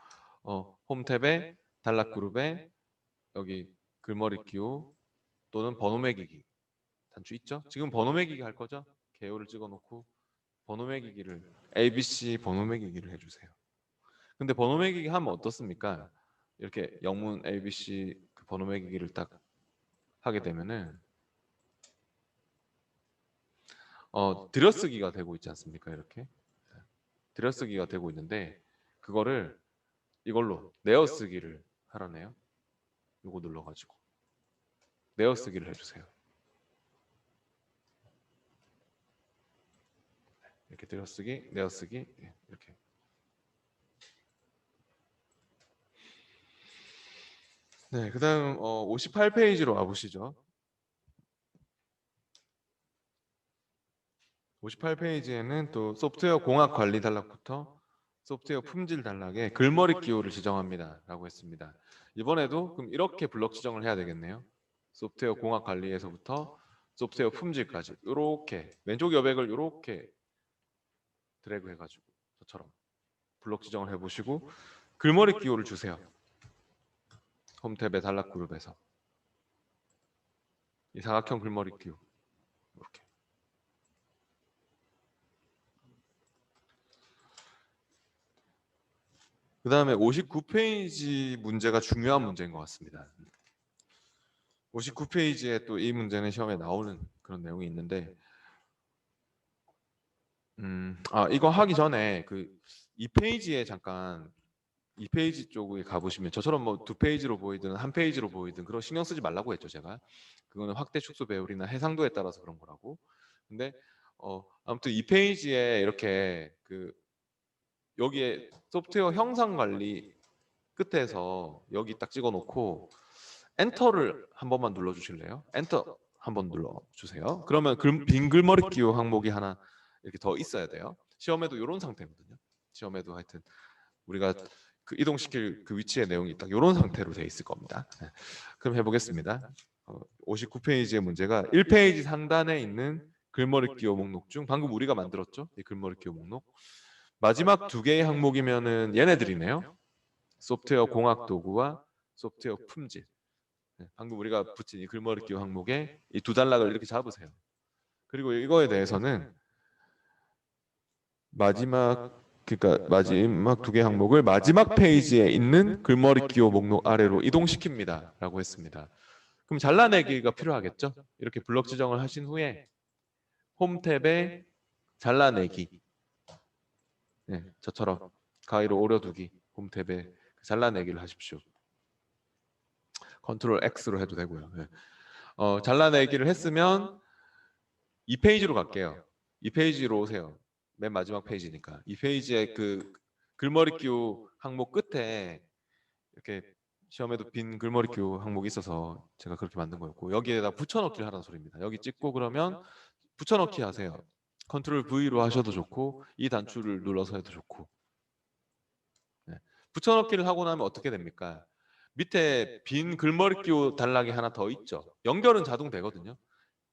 홈 탭에 단락 그룹에 여기 글머리 기호 또는 번호 매기기 단추 있죠? 지금 번호 매기기 할 거죠? 개요를 찍어놓고 번호 매기기를 ABC 번호 매기기를 해주세요. 근데 번호 매기기 하면 어떻습니까? 이렇게 영문 ABC 그 번호 매기기를 딱 하게 되면은 들여쓰기가 되고 있지 않습니까? 이렇게 들여쓰기가 되고 있는데 그거를 이걸로 내어쓰기를 하라네요. 요거 눌러가지고 내어쓰기를 해주세요. 이렇게 들여쓰기, 내어쓰기 이렇게. 네, 그다음 58페이지로 와보시죠. 58페이지에는 또 소프트웨어 공학 관리 단락부터 소프트웨어 품질 단락에 글머리 기호를 지정합니다 라고 했습니다. 이번에도 그럼 이렇게 블럭 지정을 해야 되겠네요. 소프트웨어 공학 관리에서부터 소프트웨어 품질까지 이렇게 왼쪽 여백을 이렇게 드래그 해가지고 저처럼 블럭 지정을 해보시고 글머리 기호를 주세요. 홈 탭의 단락 그룹에서 이 사각형 글머리 기호 이렇게. 그 다음에 59페이지 문제가 중요한 문제인 것 같습니다. 59페이지에 또 이 문제는 시험에 나오는 그런 내용이 있는데 이거 하기 전에 그 2페이지에 잠깐 2페이지 쪽에 가보시면 저처럼 뭐 2페이지로 보이든 1페이지로 보이든 그런 신경 쓰지 말라고 했죠 제가. 그거는 확대 축소 배열이나 해상도에 따라서 그런 거라고. 근데 아무튼 2페이지에 이렇게 그 여기에 소프트웨어 형상 관리 끝에서 여기 딱 찍어놓고 엔터를 한 번만 눌러주실래요? 엔터 한 번 눌러주세요. 그러면 빈 글머리 기호 항목이 하나 이렇게 더 있어야 돼요. 시험에도 이런 상태거든요. 시험에도 하여튼 우리가 그 이동시킬 그 위치의 내용이 딱 이런 상태로 돼 있을 겁니다. 네. 그럼 해보겠습니다. 59페이지의 문제가 1페이지 상단에 있는 글머리 기호 목록 중 방금 우리가 만들었죠? 이 글머리 기호 목록 마지막 두 개의 항목이면은 얘네들이네요. 소프트웨어 공학 도구와 소프트웨어 품질. 네, 방금 우리가 붙인 이 글머리 기호 항목에 이 두 단락을 이렇게 잡으세요. 그리고 이거에 대해서는 그러니까 마지막 두 개 항목을 마지막 페이지에 있는 글머리 기호 목록 아래로 이동시킵니다라고 했습니다. 그럼 잘라내기가 필요하겠죠? 이렇게 블럭 지정을 하신 후에 홈 탭에 잘라내기, 네, 저처럼 가위로 오려두기, 홈 탭에 잘라내기를 하십시오. 컨트롤 X로 해도 되고요. 네. 잘라내기를 했으면 2페이지로 갈게요. 2페이지로 오세요. 맨 마지막 페이지니까. 2페이지에 그 글머리 기호 항목 끝에 이렇게 시험에도 빈 글머리 기호 항목이 있어서 제가 그렇게 만든 거였고 여기에다 붙여넣기를 하라는 소리입니다. 여기 찍고 그러면 붙여넣기 하세요. 컨트롤 V로 하셔도 좋고 이 단추를 눌러서 해도 좋고. 네. 붙여넣기를 하고 나면 어떻게 됩니까? 밑에 빈 글머리 기호 단락이 하나 더 있죠. 연결은 자동 되거든요.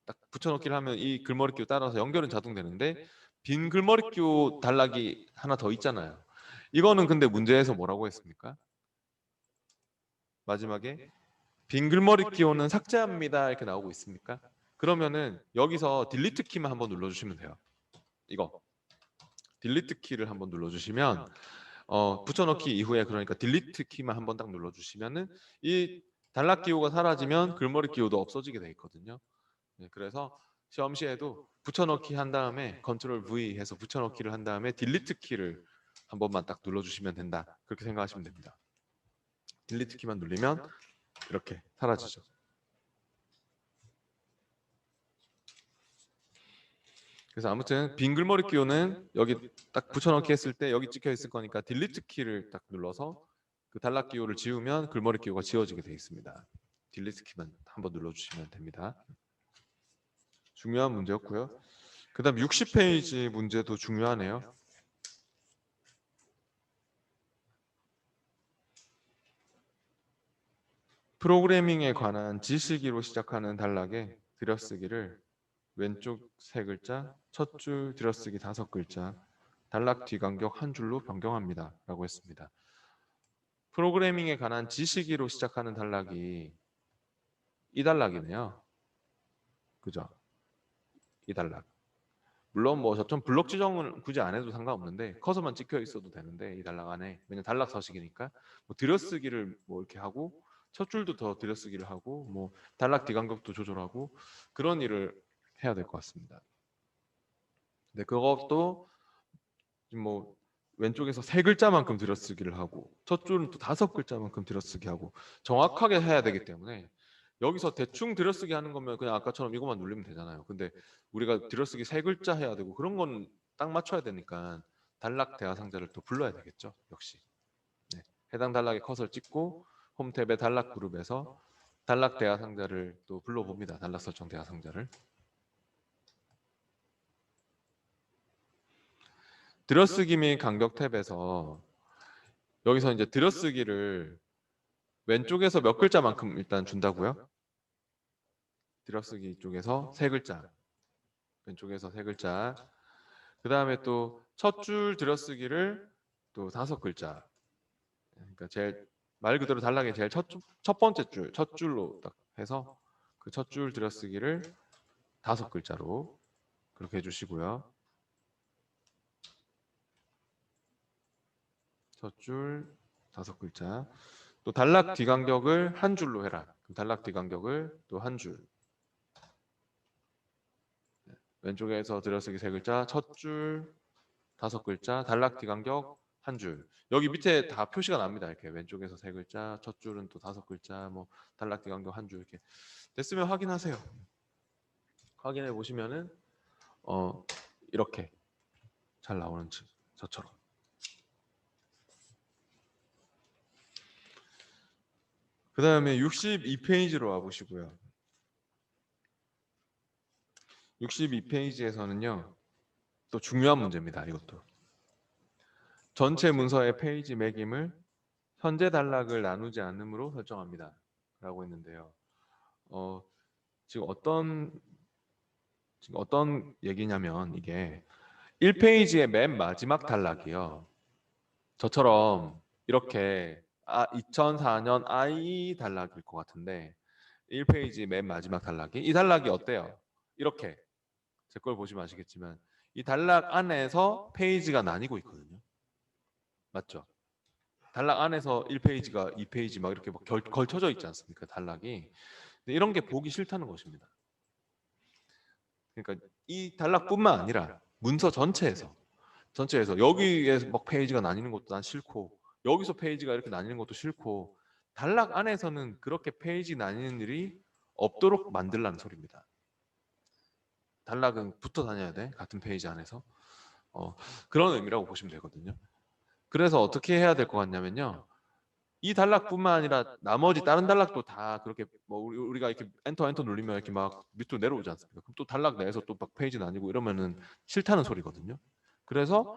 딱 붙여넣기를 하면 이 글머리 기호 따라서 연결은 자동 되는데 빈 글머리 기호 단락이 하나 더 있잖아요. 이거는 근데 문제에서 뭐라고 했습니까? 마지막에 빈 글머리 기호는 삭제합니다 이렇게 나오고 있습니까? 그러면은 여기서 딜리트 키만 한번 눌러주시면 돼요. 이거 딜리트 키를 한번 눌러주시면 붙여넣기 이후에 그러니까 딜리트 키만 한번 딱 눌러주시면은 이 단락 기호가 사라지면 글머리 기호도 없어지게 돼 있거든요. 네, 그래서 시험 시에도 붙여넣기 한 다음에 컨트롤 V 해서 붙여넣기를 한 다음에 딜리트 키를 한 번만 딱 눌러주시면 된다. 그렇게 생각하시면 됩니다. 딜리트 키만 누르면 이렇게 사라지죠. 그래서 아무튼 빈 글머리 기호는 여기 딱 붙여넣기 했을 때 여기 찍혀 있을 거니까 딜리트 키를 딱 눌러서 그 단락 기호를 지우면 글머리 기호가 지워지게 되어 있습니다. 딜리트 키만 한번 눌러주시면 됩니다. 중요한 문제였고요. 그 다음 60페이지 문제도 중요하네요. 프로그래밍에 관한 지식으로 시작하는 단락에 들여쓰기를 왼쪽 세 글자, 첫 줄 들여쓰기 5글자, 단락 뒤간격 한 줄로 변경합니다. 라고 했습니다. 프로그래밍에 관한 지식으로 시작하는 단락이 이 단락이네요. 그죠? 이 단락. 물론 뭐 저점 블록 지정은 굳이 안 해도 상관없는데 커서만 찍혀 있어도 되는데 이 단락 안에 왜냐면 단락 서식이니까 뭐 들여쓰기를 뭐 이렇게 하고 첫 줄도 더 들여쓰기를 하고 뭐 단락 뒤간격도 조절하고 그런 일을 해야 될 것 같습니다. 근데 그것도 지금 뭐 왼쪽에서 세 글자만큼 들여쓰기를 하고 첫 줄은 또 다섯 글자만큼 들여쓰기 하고 정확하게 해야 되기 때문에 여기서 대충 들여쓰기 하는 거면 그냥 아까처럼 이것만 누르면 되잖아요. 근데 우리가 들여쓰기 세 글자 해야 되고 그런 건 딱 맞춰야 되니까 단락 대화 상자를 또 불러야 되겠죠. 역시 네. 해당 단락의 컷을 찍고 홈 탭의 단락 그룹에서 단락 대화 상자를 또 불러봅니다. 단락 설정 대화 상자를 들여쓰기 및 간격 탭에서 여기서 이제 들여쓰기를 왼쪽에서 몇 글자만큼 일단 준다고요? 들여쓰기 쪽에서 세 글자, 왼쪽에서 세 글자. 그 다음에 또 첫 줄 들여쓰기를 또 다섯 글자. 그러니까 제일 말 그대로 단락의 제일 첫 번째 줄, 첫 줄로 딱 해서 그 첫 줄 들여쓰기를 다섯 글자로 그렇게 해주시고요. 첫 줄 다섯 글자. 또 단락 뒤간격을 한 줄로 해라. 단락 뒤간격을 또 한 줄. 왼쪽에서 들여쓰기 세 글자, 첫 줄 다섯 글자, 단락 뒤간격 한 줄. 여기 밑에 다 표시가 납니다. 이렇게 왼쪽에서 세 글자, 첫 줄은 또 다섯 글자, 뭐 단락 뒤간격 한 줄 이렇게 됐으면 확인하세요. 확인해 보시면은 이렇게 잘 나오는 저처럼. 그 다음에 62페이지로 와보시고요. 62페이지에서는요, 또 중요한 문제입니다. 이것도. 전체 문서의 페이지 매김을 현재 단락을 나누지 않음으로 설정합니다. 라고 했는데요. 어, 지금 어떤 얘기냐면 이게 1페이지의 맨 마지막 단락이요. 저처럼 이렇게 2004년 I 단락일 것 같은데 1페이지 맨 마지막 단락이 이 단락이 어때요? 이렇게 제 걸 보시면 아시겠지만 이 단락 안에서 페이지가 나뉘고 있거든요. 맞죠? 단락 안에서 1페이지가 2페이지 막 이렇게 막 걸쳐져 있지 않습니까? 단락이. 근데 이런 게 보기 싫다는 것입니다. 그러니까 이 단락뿐만 아니라 문서 전체에서 여기에서 막 페이지가 나뉘는 것도 난 싫고 여기서 페이지가 이렇게 나뉘는 것도 싫고 단락 안에서는 그렇게 페이지 나뉘는 일이 없도록 만들라는 소리입니다. 단락은 붙어 다녀야 돼. 같은 페이지 안에서. 그런 의미라고 보시면 되거든요. 그래서 어떻게 해야 될 것 같냐면요. 이 단락뿐만 아니라 나머지 다른 단락도 다 그렇게 뭐 우리가 이렇게 엔터 눌리면 이렇게 막 밑으로 내려오지 않습니까? 그럼 또 단락 내에서 또 막 페이지 나뉘고 이러면은 싫다는 소리거든요. 그래서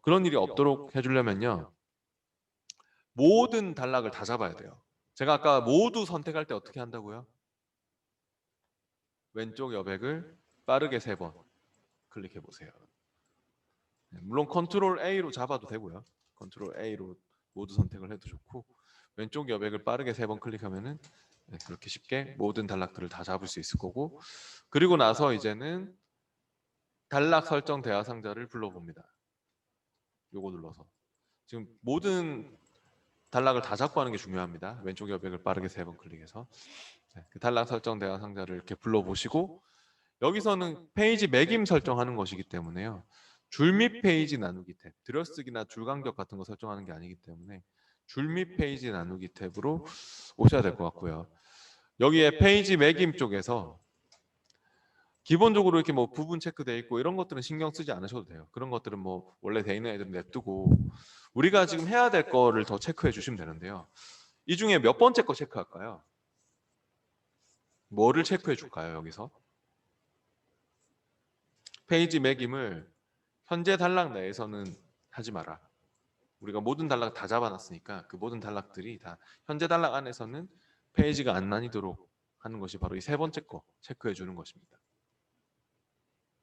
그런 일이 없도록 해주려면요. 모든 단락을 다 잡아야 돼요. 제가 아까 모두 선택할 때 어떻게 한다고요? 왼쪽 여백을 빠르게 3번 클릭해 보세요. 물론 컨트롤 A로 잡아도 되고요. 컨트롤 A로 모두 선택을 해도 좋고 왼쪽 여백을 빠르게 3번 클릭하면은 그렇게 쉽게 모든 단락들을 다 잡을 수 있을 거고 그리고 나서 이제는 단락 설정 대화 상자를 불러봅니다. 요거 눌러서 지금 모든 단락을 다 잡고 하는 게 중요합니다. 왼쪽 여백을 빠르게 3번 클릭해서 그 단락 설정 대화 상자를 이렇게 불러보시고 여기서는 페이지 매김 설정하는 것이기 때문에요. 줄 및 페이지 나누기 탭, 들여쓰기나 줄 간격 같은 거 설정하는 게 아니기 때문에 줄 및 페이지 나누기 탭으로 오셔야 될 것 같고요. 여기에 페이지 매김 쪽에서 기본적으로 이렇게 뭐 부분 체크돼 있고 이런 것들은 신경 쓰지 않으셔도 돼요. 그런 것들은 뭐 원래 돼 있는 애들은 냅두고 우리가 지금 해야 될 거를 더 체크해 주시면 되는데요. 이 중에 몇 번째 거 체크할까요? 뭐를 체크해 줄까요, 여기서? 페이지 매김을 현재 단락 내에서는 하지 마라. 우리가 모든 단락 다 잡아놨으니까 그 모든 단락들이 다 현재 단락 안에서는 페이지가 안 나뉘도록 하는 것이 바로 이 세 번째 거 체크해 주는 것입니다.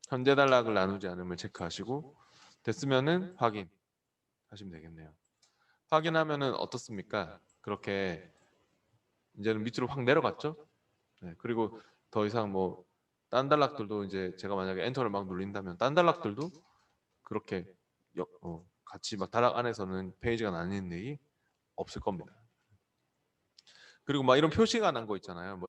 현재 단락을 나누지 않음을 체크하시고 됐으면은 확인하시면 되겠네요. 확인하면은 어떻습니까? 그렇게 이제는 밑으로 확 내려갔죠? 네, 그리고 더 이상 뭐 딴 단락들도 이제 제가 만약에 엔터를 막 눌린다면 딴 단락들도 그렇게 같이 막 단락 안에서는 페이지가 나뉘는 일이 없을 겁니다. 그리고 막 이런 표시가 난 거 있잖아요. 뭐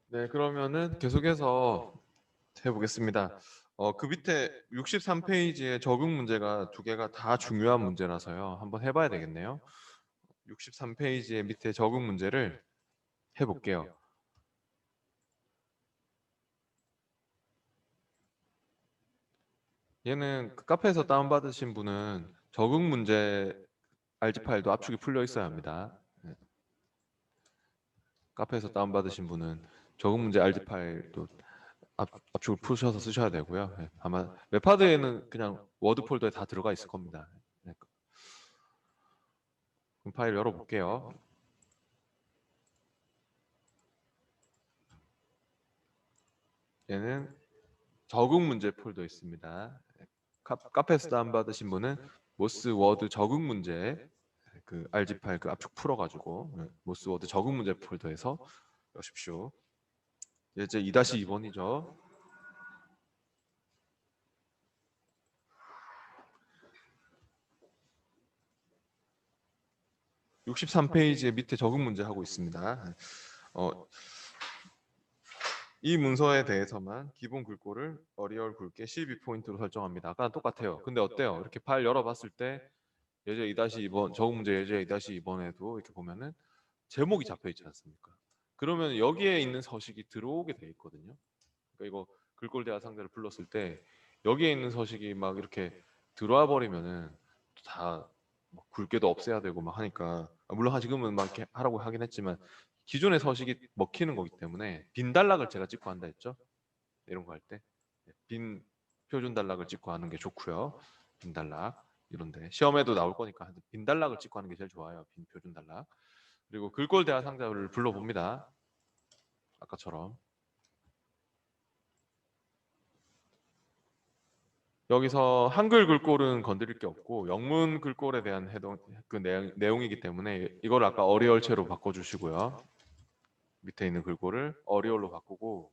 네, 그러면은 계속해서 해보겠습니다. 그 밑에 63페이지에 적응 문제가 두 개가 다 중요한 문제라서요. 한번 해봐야 되겠네요. 63페이지의 밑에 적응 문제를 해볼게요. 얘는 그 카페에서 다운받으신 분은 적응 문제 RG 파일도 압축이 풀려 있어야 합니다. 네. 카페에서 다운받으신 분은 적응 문제 RG 파일도 압축을 푸셔서 쓰셔야 되고요. 네. 아마 웹하드에는 그냥 워드 폴더에 다 들어가 있을 겁니다. 네. 그럼 파일 열어볼게요. 얘는 적응 문제 폴더 있습니다. 카페에서 다운받으신 분은 모스 워드 적응 문제 그 RG 파일 그 압축 풀어가지고 모스 워드 적응 문제 폴더에서 여십시오. 이제 2-2번이죠. 63페이지의 밑에 적응 문제 하고 있습니다. 어, 이 문서에 대해서만 기본 글꼴을 어리얼 굵게 12포인트로 설정합니다. 아까랑 똑같아요. 근데 어때요? 이렇게 파일 열어봤을 때 예제 2-2번 적응 문제 예제 2-2번에도 이렇게 보면은 제목이 잡혀 있지 않습니까? 그러면 여기에 있는 서식이 들어오게 돼 있거든요. 그러니까 이거 글꼴 대화 상대를 불렀을 때 여기에 있는 서식이 막 이렇게 들어와 버리면은 다 굵게도 없애야 되고 막 하니까 물론 지금은 막 이렇게 하라고 하긴 했지만 기존의 서식이 먹히는 거기 때문에 빈 단락을 제가 찍고 한다 했죠. 이런 거 할 때 빈 표준 단락을 찍고 하는 게 좋고요. 빈 단락 이런데 시험에도 나올 거니까 빈 단락을 찍고 하는 게 제일 좋아요. 빈 표준 단락. 그리고 글꼴 대화 상자를 불러봅니다. 아까처럼 여기서 한글 글꼴은 건드릴 게 없고 영문 글꼴에 대한 해동 그 내용이기 때문에 이걸 아까 어리얼체로 바꿔주시고요. 밑에 있는 글꼴을 어리얼로 바꾸고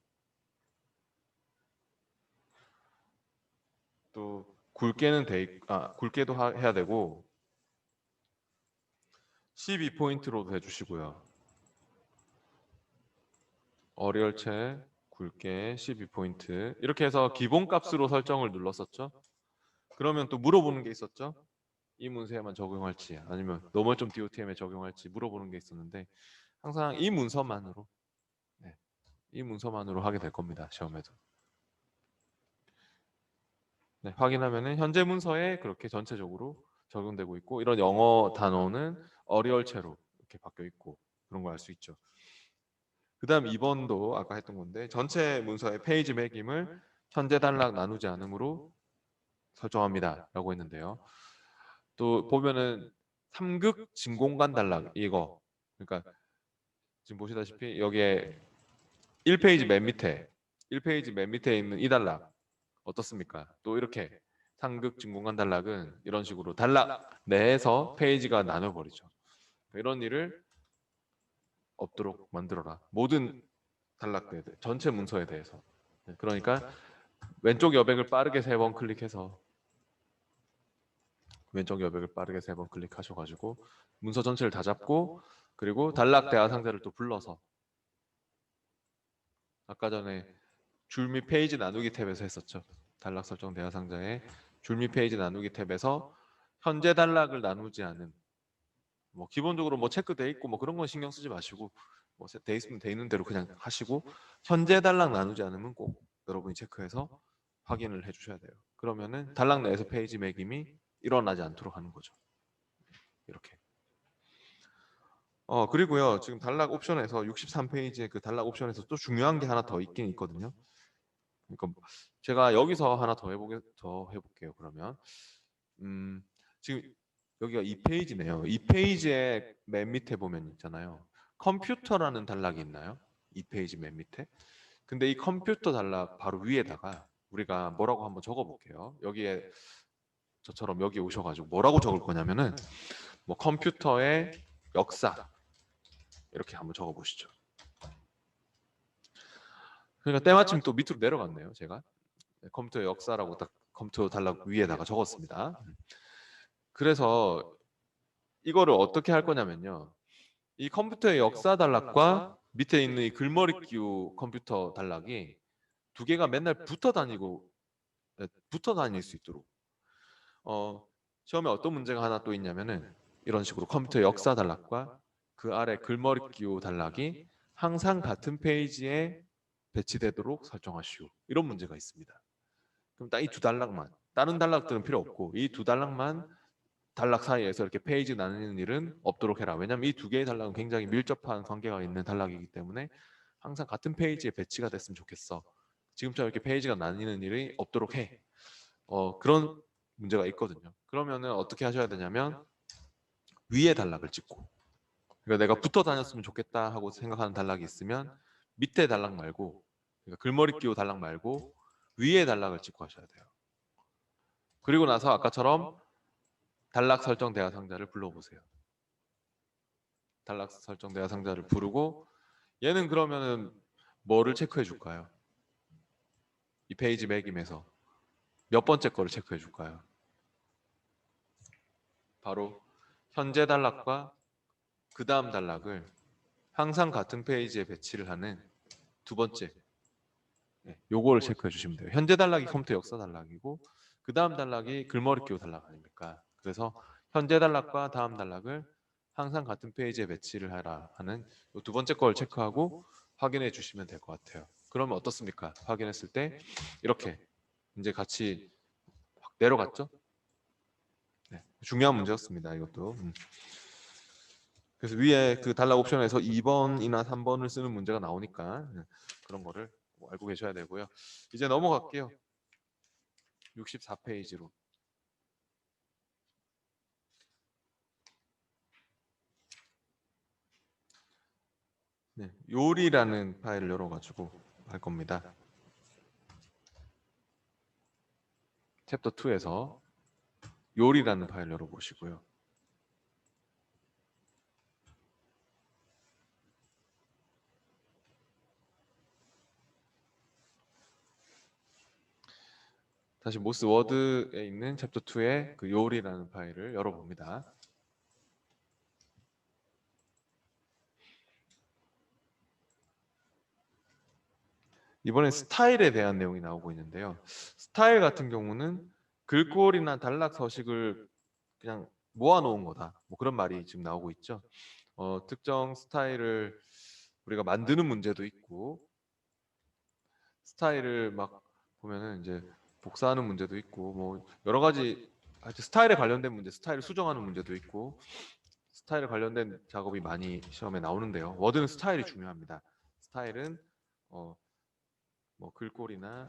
또 굵게도 해야 되고 12포인트로도 해주시고요. 어리얼체 굵게 12포인트 이렇게 해서 기본값으로 설정을 눌렀었죠. 그러면 또 물어보는 게 있었죠. 이 문서에만 적용할지 아니면 노멀점 DOTM에 적용할지 물어보는 게 있었는데 항상 이 문서만으로 네, 이 문서만으로 하게 될 겁니다. 시험에도. 네, 확인하면은 현재 문서에 그렇게 전체적으로 적용되고 있고 이런 영어 단어는 어리얼체로 이렇게 바뀌어 있고 그런 걸 알 수 있죠. 그다음 2번도 아까 했던 건데 전체 문서의 페이지 매김을 현재 단락 나누지 않음으로 설정합니다라고 했는데요. 또 보면은 3극 진공관 단락 이거 그러니까 지금 보시다시피 여기에 1페이지 맨 밑에 1페이지 맨 밑에 있는 이 단락 어떻습니까? 또 이렇게 상극 진공관 단락은 이런 식으로 단락 내에서 페이지가 나눠버리죠. 이런 일을 없도록 만들어라. 모든 단락들에 대해 전체 문서에 대해서. 그러니까 왼쪽 여백을 빠르게 3번 클릭해서 왼쪽 여백을 빠르게 3번 클릭하셔가지고 문서 전체를 다 잡고 그리고 단락 대화 상자를 또 불러서 아까 전에 줄 및 페이지 나누기 탭에서 했었죠. 단락 설정 대화 상자에 줄 및 페이지 나누기 탭에서 현재 단락을 나누지 않은 뭐 기본적으로 뭐 체크돼 있고 뭐 그런 건 신경 쓰지 마시고 뭐 돼 있으면 돼 있는 대로 그냥 하시고 현재 단락 나누지 않으면 꼭 여러분이 체크해서 확인을 해주셔야 돼요. 그러면은 단락 내에서 페이지 매김이 일어나지 않도록 하는 거죠. 이렇게. 그리고요 지금 단락 옵션에서 63페이지의 그 단락 옵션에서 또 중요한 게 하나 더 있긴 있거든요. 그러니까 제가 여기서 하나 더 해볼게요. 그러면 지금 여기가 2페이지네요. 2페이지의 맨 밑에 보면 있잖아요. 컴퓨터라는 단락이 있나요? 이 페이지 맨 밑에. 근데 이 컴퓨터 단락 바로 위에다가 우리가 뭐라고 한번 적어 볼게요. 여기에 저처럼 여기 오셔가지고 뭐라고 적을 거냐면은 뭐 컴퓨터의 역사 이렇게 한번 적어 보시죠. 그러니까 때마침 또 밑으로 내려갔네요. 제가 컴퓨터의 역사라고 딱 컴퓨터 단락 위에다가 적었습니다. 그래서 이거를 어떻게 할 거냐면요. 이 컴퓨터의 역사 단락과 밑에 있는 이 글머리 끼우 컴퓨터 단락이 두 개가 맨날 붙어 다닐 수 있도록 시험에 어떤 문제가 하나 또 있냐면은 이런 식으로 컴퓨터 역사 단락과 그 아래 글머리 끼우 단락이 항상 같은 페이지에 배치되도록 설정하시오. 이런 문제가 있습니다. 그럼 딱 이 두 단락만, 다른 단락들은 필요 없고 이 두 단락만 단락 사이에서 이렇게 페이지 나누는 일은 없도록 해라. 왜냐하면 이 두 개의 단락은 굉장히 밀접한 관계가 있는 단락이기 때문에 항상 같은 페이지에 배치가 됐으면 좋겠어. 지금처럼 이렇게 페이지가 나뉘는 일이 없도록 해. 그런 문제가 있거든요. 그러면은 어떻게 하셔야 되냐면 위에 단락을 찍고, 그러니까 내가 붙어 다녔으면 좋겠다 하고 생각하는 단락이 있으면 밑에 단락 말고, 그러니까 글머리 끼우 단락 말고 위에 단락을 찍고 하셔야 돼요. 그리고 나서 아까처럼 단락 설정 대화 상자를 불러보세요. 단락 설정 대화 상자를 부르고 얘는 그러면은 뭐를 체크해 줄까요? 이 페이지 매김에서 몇 번째 거를 체크해 줄까요? 바로 현재 단락과 그 다음 단락을 항상 같은 페이지에 배치를 하는 두 번째, 요거를 체크해 주시면 돼요. 현재 단락이 컴퓨터 역사 단락이고 그 다음 단락이 글머리 끼우 단락 아닙니까? 그래서 현재 단락과 다음 단락을 항상 같은 페이지에 배치를 하라 하는 두 번째 걸 체크하고 확인해 주시면 될 것 같아요. 그러면 어떻습니까? 확인했을 때 이렇게 이제 같이 확 내려갔죠? 네, 중요한 문제였습니다. 이것도. 그래서 위에 그 단락 옵션에서 2번이나 3번을 쓰는 문제가 나오니까 그런 거를 알고 계셔야 되고요. 이제 넘어갈게요. 64페이지로. 네, 요리라는 파일을 열어가지고 할 겁니다. 챕터 2에서 요리라는 파일을 열어보시고요. 다시 모스 워드에 있는 챕터 2의 그 요리라는 파일을 열어봅니다. 이번엔 스타일에 대한 내용이 나오고 있는데요. 스타일 같은 경우는 글꼴이나 단락 서식을 그냥 모아놓은 거다. 뭐 그런 말이 지금 나오고 있죠. 특정 스타일을 우리가 만드는 문제도 있고 스타일을 막 보면은 이제 복사하는 문제도 있고 뭐 여러 가지 하여튼 스타일에 관련된 문제, 스타일을 수정하는 문제도 있고 스타일에 관련된 작업이 많이 시험에 나오는데요. 워드는 스타일이 중요합니다. 스타일은 뭐 글꼴이나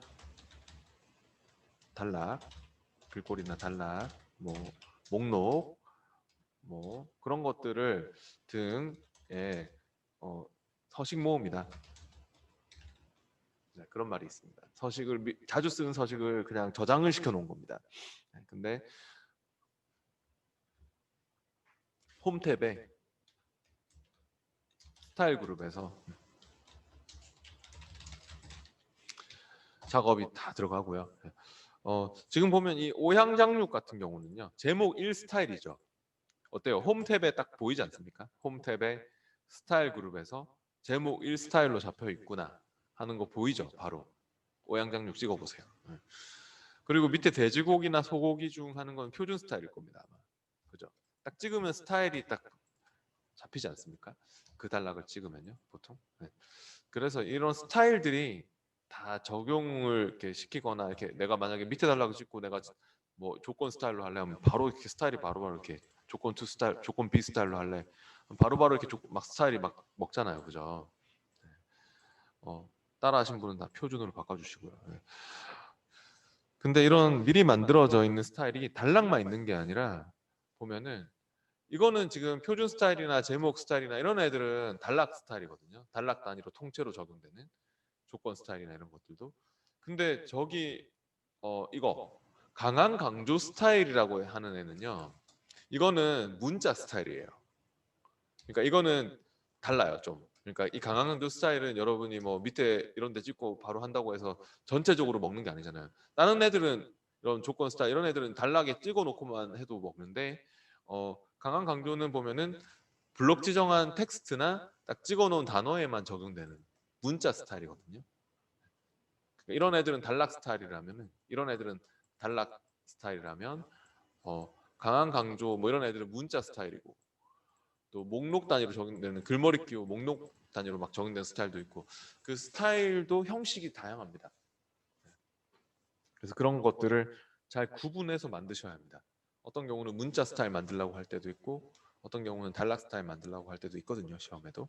단락, 글꼴이나 단락, 뭐 목록, 뭐 그런 것들을 등의 서식 모음이다. 네, 그런 말이 있습니다. 서식을 자주 쓰는 서식을 그냥 저장을 시켜 놓은 겁니다. 네, 근데 홈 탭에 스타일 그룹에서 작업이 다 들어가고요. 네. 지금 보면 이 오향 장육 같은 경우는요. 제목 1 스타일이죠. 어때요? 홈 탭에 딱 보이지 않습니까? 홈 탭에 스타일 그룹에서 제목 1 스타일로 잡혀 있구나 하는 거 보이죠? 바로 오향 장육 찍어 보세요. 네. 그리고 밑에 돼지고기나 소고기 중 하는 건 표준 스타일일 겁니다. 아마. 그죠? 딱 찍으면 스타일이 딱 잡히지 않습니까? 그 단락을 찍으면요, 보통. 네. 그래서 이런 스타일들이 다 적용을 이렇게 시키거나 이렇게 내가 만약에 밑에 단락을 찍고 내가 뭐 조건 스타일로 할래 하면 바로 이렇게 스타일이 바로바로 이렇게 조건 투 스타일, 조건 B 스타일로 할래 바로바로 이렇게 막 스타일이 막 먹잖아요, 그죠? 네. 따라 하신 분은 다 표준으로 바꿔주시고요. 네. 근데 이런 미리 만들어져 있는 스타일이 단락만 있는 게 아니라 보면은 이거는 지금 표준 스타일이나 제목 스타일이나 이런 애들은 단락 스타일이거든요. 단락 단위로 통째로 적용되는 조건 스타일이나 이런 것들도. 근데 저기 이거 강한 강조 스타일이라고 하는 애는요. 이거는 문자 스타일이에요. 그러니까 이거는 달라요, 좀. 그러니까 이 강한 강조 스타일은 여러분이 뭐 밑에 이런 데 찍고 바로 한다고 해서 전체적으로 먹는 게 아니잖아요. 다른 애들은 이런 조건 스타일 이런 애들은 단락에 찍어 놓고만 해도 먹는데 강한 강조는 보면은 블록 지정한 텍스트나 딱 찍어 놓은 단어에만 적용되는 문자 스타일이거든요. 그러니까 이런 애들은 단락 스타일이라면은 이런 애들은 단락 스타일이라면 강한 강조 뭐 이런 애들은 문자 스타일이고 또 목록 단위로 적용되는 글머리 끼고 목록 단위로 막 적용되는 스타일도 있고 그 스타일도 형식이 다양합니다. 그래서 그런 것들을 잘 구분해서 만드셔야 합니다. 어떤 경우는 문자 스타일 만들려고 할 때도 있고 어떤 경우는 단락 스타일 만들려고 할 때도 있거든요. 시험에도.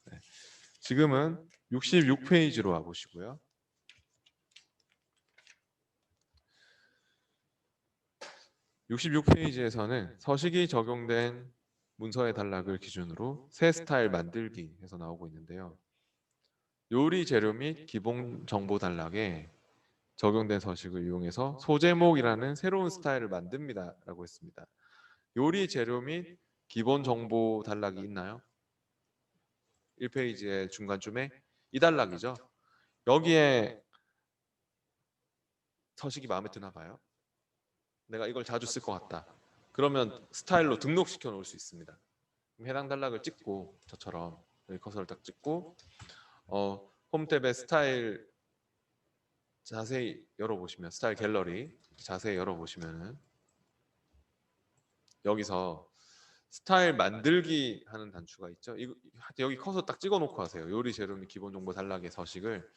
네. 지금은 66페이지로 와보시고요. 66페이지에서는 서식이 적용된 문서의 단락을 기준으로 새 스타일 만들기 해서 나오고 있는데요. 요리 재료 및 기본 정보 단락에 적용된 서식을 이용해서 소제목이라는 새로운 스타일을 만듭니다 라고 했습니다. 요리 재료 및 기본 정보 단락이 있나요? 1페이지의 중간쯤에 이 단락이죠. 여기에 서식이 마음에 드나 봐요. 내가 이걸 자주 쓸 것 같다. 그러면 스타일로 등록시켜 놓을 수 있습니다. 해당 단락을 찍고 저처럼 여기 커서를 딱 찍고 홈 탭에 스타일 자세히 열어보시면 스타일 갤러리 자세히 열어보시면은 여기서 스타일 만들기 하는 단추가 있죠. 여기 커서 딱 찍어놓고 하세요. 요리 재료 및 기본 정보 단락의 서식을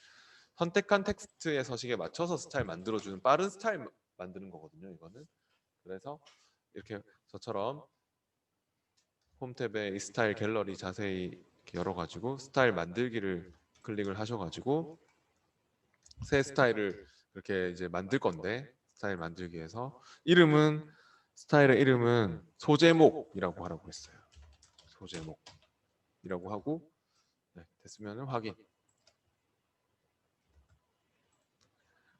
선택한 텍스트의 서식에 맞춰서 스타일 만들어주는 빠른 스타일 만드는 거거든요. 이거는. 그래서 이렇게 저처럼 홈 탭에 이 스타일 갤러리 자세히 이렇게 열어가지고 스타일 만들기를 클릭을 하셔가지고 새 스타일을 이렇게 이제 만들 건데 스타일 만들기에서 스타일의 이름은 소제목이라고 하라고 했어요. 소제목이라고 하고 네, 됐으면 확인.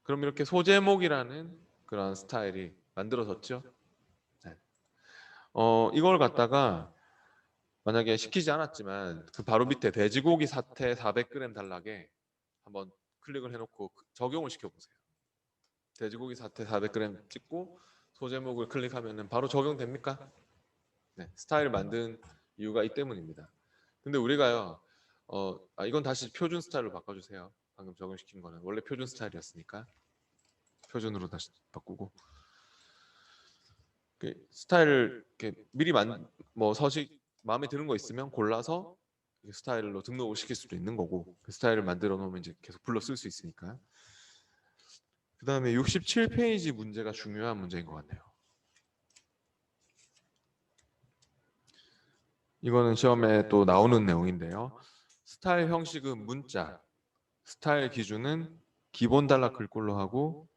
그럼 이렇게 소제목이라는 그런 스타일이 만들어졌죠. 네. 이걸 갖다가 만약에 시키지 않았지만 그 바로 밑에 돼지고기 사태 400g 단락에 한번 클릭을 해놓고 적용을 시켜보세요. 돼지고기 사태 400g 찍고 소제목을 클릭하면 바로 적용됩니까? 네, 스타일 만든 이유가 이 때문입니다. 근데 우리가요, 이건 다시 표준 스타일로 바꿔주세요. 방금 적용시킨 거는 원래 표준 스타일이었으니까 표준으로 다시 바꾸고 스타일을 이렇게 미리 뭐 서식 마음에 드는 거 있으면 골라서 스타일로 등록을 시킬 수도 있는 거고 그 스타일을 만들어 놓으면 이제 계속 불러 쓸 수 있으니까. 그 다음에 67페이지 문제가 중요한 문제인 것 같네요. 이거는 시험에 또 나오는 내용인데요. 스타일 형식은 문자, 스타일 기준은 기본 단락 글꼴로 하고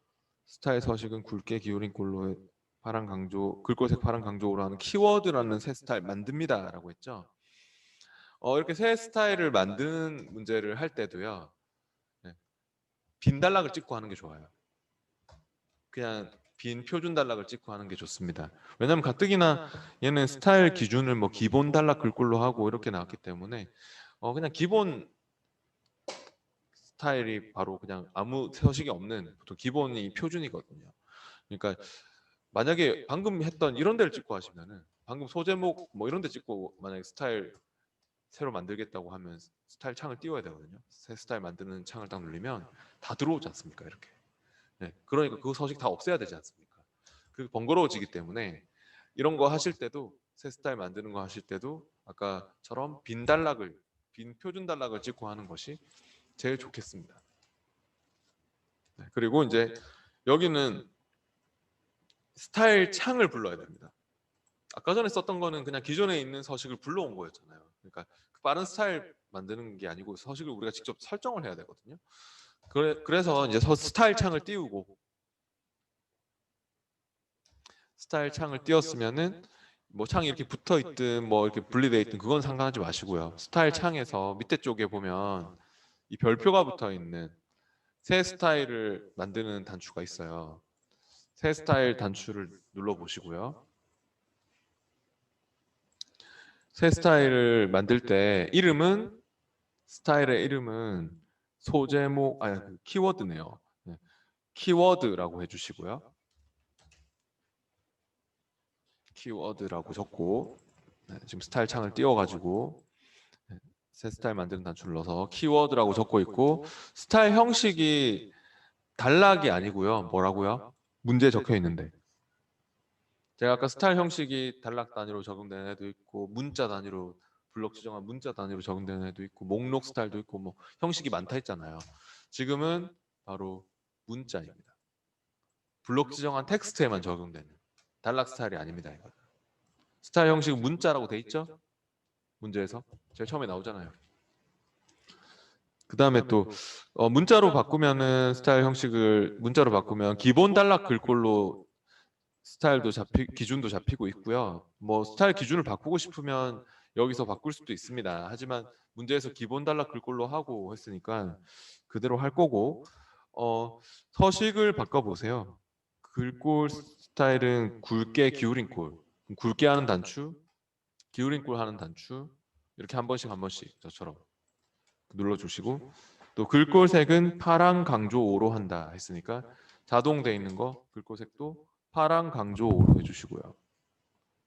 스타일 서식은 굵게 기울인 꼴로 파란 강조, 글꼴색 파란 강조로 하는 키워드라는 새 스타일 만듭니다 라고 했죠. 이렇게 새 스타일을 만드는 문제를 할 때도요. 네, 빈 단락을 찍고 하는 게 좋아요. 그냥 빈 표준 단락을 찍고 하는 게 좋습니다. 왜냐하면 가뜩이나 얘는 스타일 기준을 뭐 기본 단락 글꼴로 하고 이렇게 나왔기 때문에 그냥 기본 스타일이 바로 그냥 아무 서식이 없는 보통 기본이 표준이거든요. 그러니까 만약에 방금 했던 이런 데를 찍고 하시면은 방금 소제목 뭐 이런 데 찍고 만약에 스타일 새로 만들겠다고 하면 스타일 창을 띄워야 되거든요. 새 스타일 만드는 창을 딱 누르면 다 들어오지 않습니까? 이렇게. 네, 그러니까 그 서식 다 없애야 되지 않습니까? 그 번거로워지기 때문에 이런 거 하실 때도 새 스타일 만드는 거 하실 때도 아까처럼 빈 표준 단락을 찍고 하는 것이 제일 좋겠습니다. 네, 그리고 이제 여기는 스타일 창을 불러야 됩니다. 아까 전에 썼던 거는 그냥 기존에 있는 서식을 불러온 거였잖아요. 그러니까 그 빠른 스타일 만드는 게 아니고 서식을 우리가 직접 설정을 해야 되거든요. 그래서 이제 스타일 창을 띄우고 스타일 창을 띄웠으면은 뭐 창이 이렇게 붙어 있든 뭐 이렇게 분리되어 있든 그건 상관하지 마시고요. 스타일 창에서 밑에 쪽에 보면 이 별표가 붙어 있는 새 스타일을 만드는 단추가 있어요. 새 스타일 단추를 눌러 보시고요. 새 스타일을 만들 때 이름은 스타일의 이름은 소제목 아니 키워드네요. 네, 키워드라고 해주시고요. 키워드라고 적고 네, 지금 스타일 창을 띄워가지고 네, 새 스타일 만드는 단추를 넣어서 키워드라고 적고 있고 스타일 형식이 단락이 아니고요. 뭐라고요? 문제에 적혀 있는데 제가 아까 스타일 형식이 단락 단위로 적용되는 애도 있고 문자 단위로 블록 지정한 문자 단위로 적용되는 애도 있고 목록 스타일도 있고 뭐 형식이 많다 했잖아요. 지금은 바로 문자입니다. 블록 지정한 텍스트에만 적용되는 단락 스타일이 아닙니다. 이거. 스타일 형식은 문자라고 돼 있죠? 문제에서 제일 처음에 나오잖아요. 그 다음에 또 문자로 바꾸면은 스타일 형식을 문자로 바꾸면 기본 단락 글꼴로 스타일도 기준도 잡히고 있고요. 뭐 스타일 기준을 바꾸고 싶으면 여기서 바꿀 수도 있습니다. 하지만 문제에서 기본 단락 글꼴로 하고 했으니까 그대로 할 거고 서식을 바꿔보세요. 글꼴 스타일은 굵게 기울인 꼴, 굵게 하는 단추, 기울인 꼴 하는 단추 이렇게 한 번씩 한 번씩 저처럼 눌러주시고 또 글꼴 색은 파랑 강조 5로 한다 했으니까 자동돼 있는 거 글꼴 색도 파랑 강조 5로 해주시고요.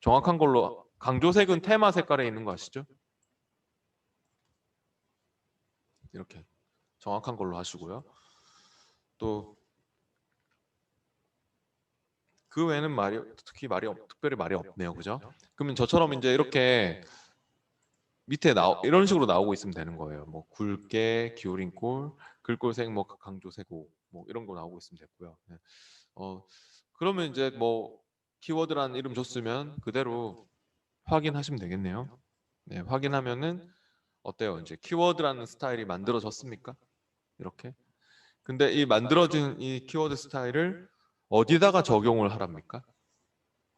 정확한 걸로 강조색은 테마 색깔에 있는 거 아시죠? 이렇게 정확한 걸로 하시고요. 또 그 외에는 말이 특히 특별히 말이 없네요, 그죠? 그러면 저처럼 이제 이렇게 밑에 이런 식으로 나오고 있으면 되는 거예요. 뭐 굵게 기울인 꼴, 글꼴색 뭐 강조색 5, 뭐 이런 거 나오고 있으면 됐고요. 네. 그러면 이제 뭐 키워드라는 이름 줬으면 그대로 확인하시면 되겠네요. 네, 확인하면은 어때요? 이제 키워드라는 스타일이 만들어졌습니까? 이렇게. 근데 이 만들어진 이 키워드 스타일을 어디다가 적용을 하랍니까?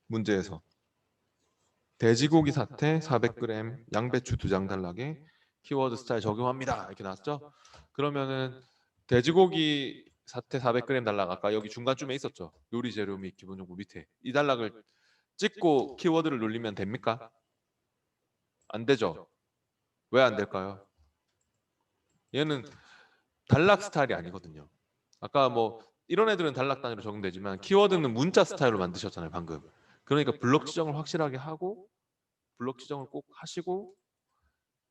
문제에서. 돼지고기 사태 400g, 양배추 2장 달락에 키워드 스타일 적용합니다. 이렇게 나왔죠? 그러면은 돼지고기 사태 400g 달락 아까 여기 중간쯤에 있었죠? 요리 재료 및 기본 정보 밑에 이 달락을 찍고 키워드를 눌리면 됩니까? 안 되죠? 왜 안 될까요? 얘는 단락 스타일이 아니거든요. 아까 뭐 이런 애들은 단락 단위로 적용되지만 키워드는 문자 스타일로 만드셨잖아요, 방금. 그러니까 블록 지정을 확실하게 하고 블록 지정을 꼭 하시고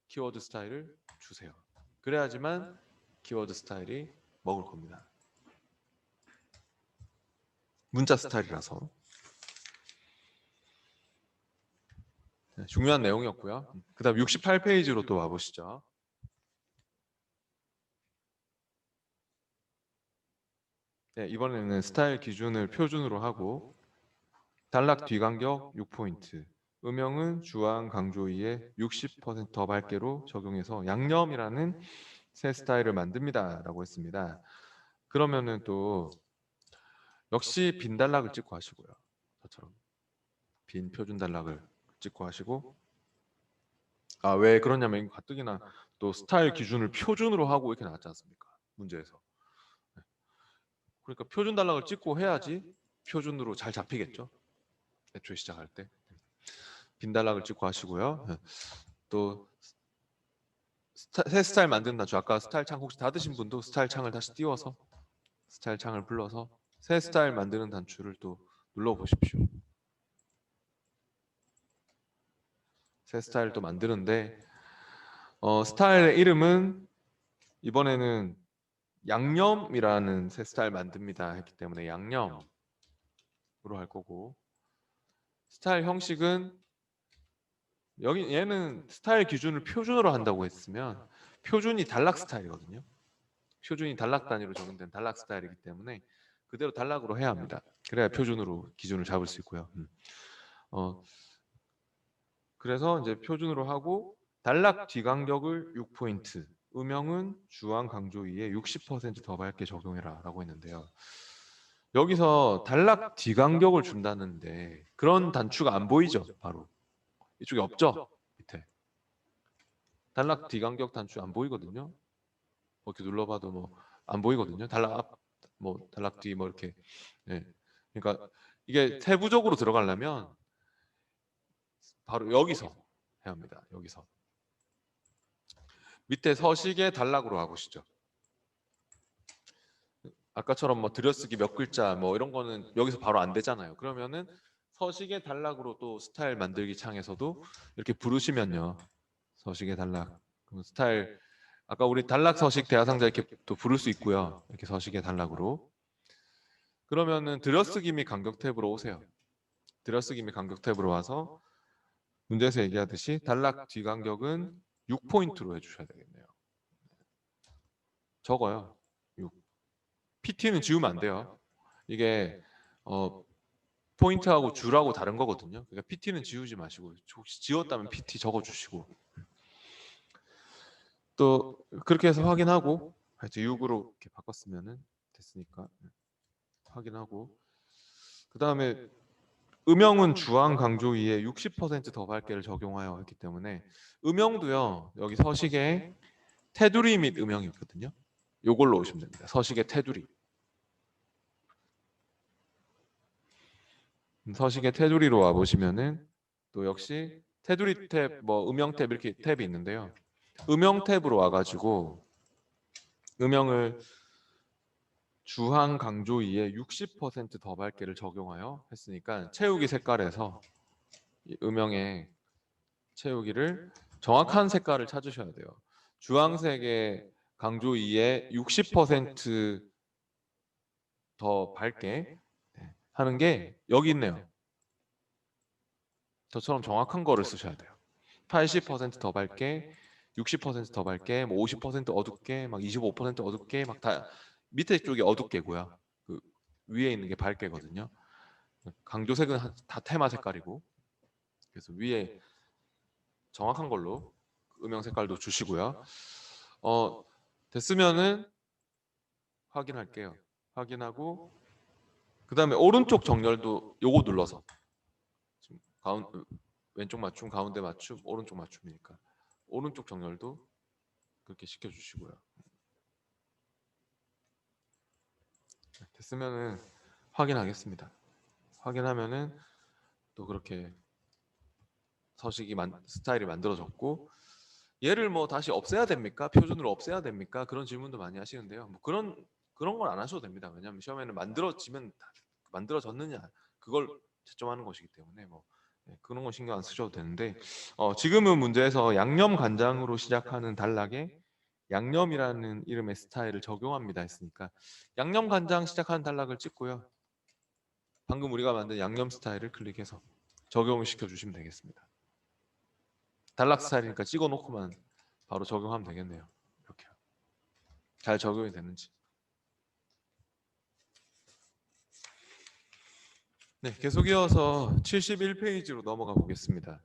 키워드 스타일을 주세요. 그래야지만 키워드 스타일이 먹을 겁니다. 문자 스타일이라서. 네, 중요한 내용이었고요. 그다음 68페이지로 또 와보시죠. 네, 이번에는 스타일 기준을 표준으로 하고 단락 뒤간격 6포인트, 음영은 주황 강조 2에 60%더 밝게로 적용해서 양념이라는 새 스타일을 만듭니다 라고 했습니다. 그러면은 또 역시 빈 단락을 찍고 하시고요. 저처럼 빈 표준 단락을 찍고 하시고 왜 그러냐면 가뜩이나 또 스타일 기준을 표준으로 하고 이렇게 나왔지 않습니까? 문제에서. 네. 그러니까 표준 단락을 찍고 해야지 표준으로 잘 잡히겠죠. 애초에 시작할 때. 빈 단락을 찍고 하시고요. 네. 또 새 스타일 만드는 단추 아까 스타일 창 혹시 닫으신 분도 스타일 창을 다시 띄워서 스타일 창을 불러서 새 스타일 만드는 단추를 또 눌러 보십시오. 새 스타일 또 만드는데 스타일의 이름은 이번에는 양념이라는 새 스타일 만듭니다 했기 때문에 양념으로 할 거고 스타일 형식은 여기 얘는 스타일 기준을 표준으로 한다고 했으면 표준이 단락 스타일이거든요. 표준이 단락 단위로 적용된 단락 스타일이기 때문에 그대로 단락으로 해야 합니다. 그래야 표준으로 기준을 잡을 수 있고요. 그래서 이제 표준으로 하고 단락 뒤간격을 6포인트, 음영은 주황 강조 2에 60%더 밝게 적용해라 라고 했는데요. 여기서 단락 뒤간격을 준다는데 그런 단추가 안 보이죠? 바로 이쪽에 없죠? 밑에 단락 뒤간격 단추 안 보이거든요. 뭐 이렇게 눌러봐도 뭐 안 보이거든요. 단락 앞, 뭐 단락 뒤 뭐 이렇게. 예. 그러니까 이게 세부적으로 들어가려면 바로 여기서 해야 합니다. 여기서 밑에 서식의 단락으로 가보시죠. 아까처럼 뭐 들여쓰기 몇 글자 뭐 이런 거는 여기서 바로 안 되잖아요. 그러면은 서식의 단락으로 또 스타일 만들기 창에서도 이렇게 부르시면요. 서식의 단락. 그럼 스타일 아까 우리 단락 서식 대화상자 이렇게 또 부를 수 있고요. 이렇게 서식의 단락으로. 그러면은 들여쓰기 및 간격 탭으로 오세요. 들여쓰기 및 간격 탭으로 와서 문제에서 얘기하듯이 단락 뒤간격은 6포인트로 해주셔야 되겠네요. 적어요. 6. PT는 지우면 안 돼요. 이게 포인트하고 줄하고 다른 거거든요. 그러니까 PT는 지우지 마시고 혹시 지웠다면 PT 적어주시고 또 그렇게 해서 확인하고 하여튼 6으로 이렇게 바꿨으면은 됐으니까 확인하고 그 다음에 음영은 주황 강조 위에 60%더 밝게를 적용하여 했기 때문에 음영도요 여기 서식에 테두리 및 음영이 있거든요. 요걸로 오시면 됩니다. 서식의 테두리. 서식의 테두리로 와 보시면은 또 역시 테두리 탭, 뭐 음영 탭 이렇게 탭이 있는데요. 음영 탭으로 와가지고 음영을 주황 강조 위에 60%더 밝게를 적용하여 했으니까 채우기 색깔에서 이 음영의 채우기를 정확한 색깔을 찾으셔야 돼요. 주황색의 강조 2에 60%더 밝게 하는 게 여기 있네요. 저처럼 정확한 거를 쓰셔야 돼요. 80%더 밝게, 60%더 밝게, 뭐 50% 어둡게, 막 25% 어둡게, 막 다 밑에 쪽이 어둡게고요. 그 위에 있는 게 밝게거든요. 강조색은 다 테마 색깔이고, 그래서 위에 정확한 걸로 음영 색깔도 주시고요. 됐으면은 확인할게요. 확인하고 그 다음에 오른쪽 정렬도 요거 눌러서 지금 왼쪽 맞춤, 가운데 맞춤, 오른쪽 맞춤이니까 오른쪽 정렬도 그렇게 시켜주시고요. 됐으면은 확인하겠습니다. 확인하면은 또 그렇게 스타일이 만들어졌고 얘를 뭐 다시 없애야 됩니까? 표준으로 없애야 됩니까? 그런 질문도 많이 하시는데요. 뭐 그런 걸 안 하셔도 됩니다. 왜냐하면 시험에는 만들어졌느냐 그걸 채점하는 것이기 때문에 뭐 그런 거 신경 안 쓰셔도 되는데 지금은 문제에서 양념 간장으로 시작하는 단락에 양념이라는 이름의 스타일을 적용합니다 했으니까 양념 간장 시작하는 단락을 찍고요. 방금 우리가 만든 양념 스타일을 클릭해서 적용을 시켜주시면 되겠습니다. 단락 스타일이니까 찍어놓고만 바로 적용하면 되겠네요. 이렇게 잘 적용이 되는지. 네, 계속 이어서 71페이지로 넘어가 보겠습니다.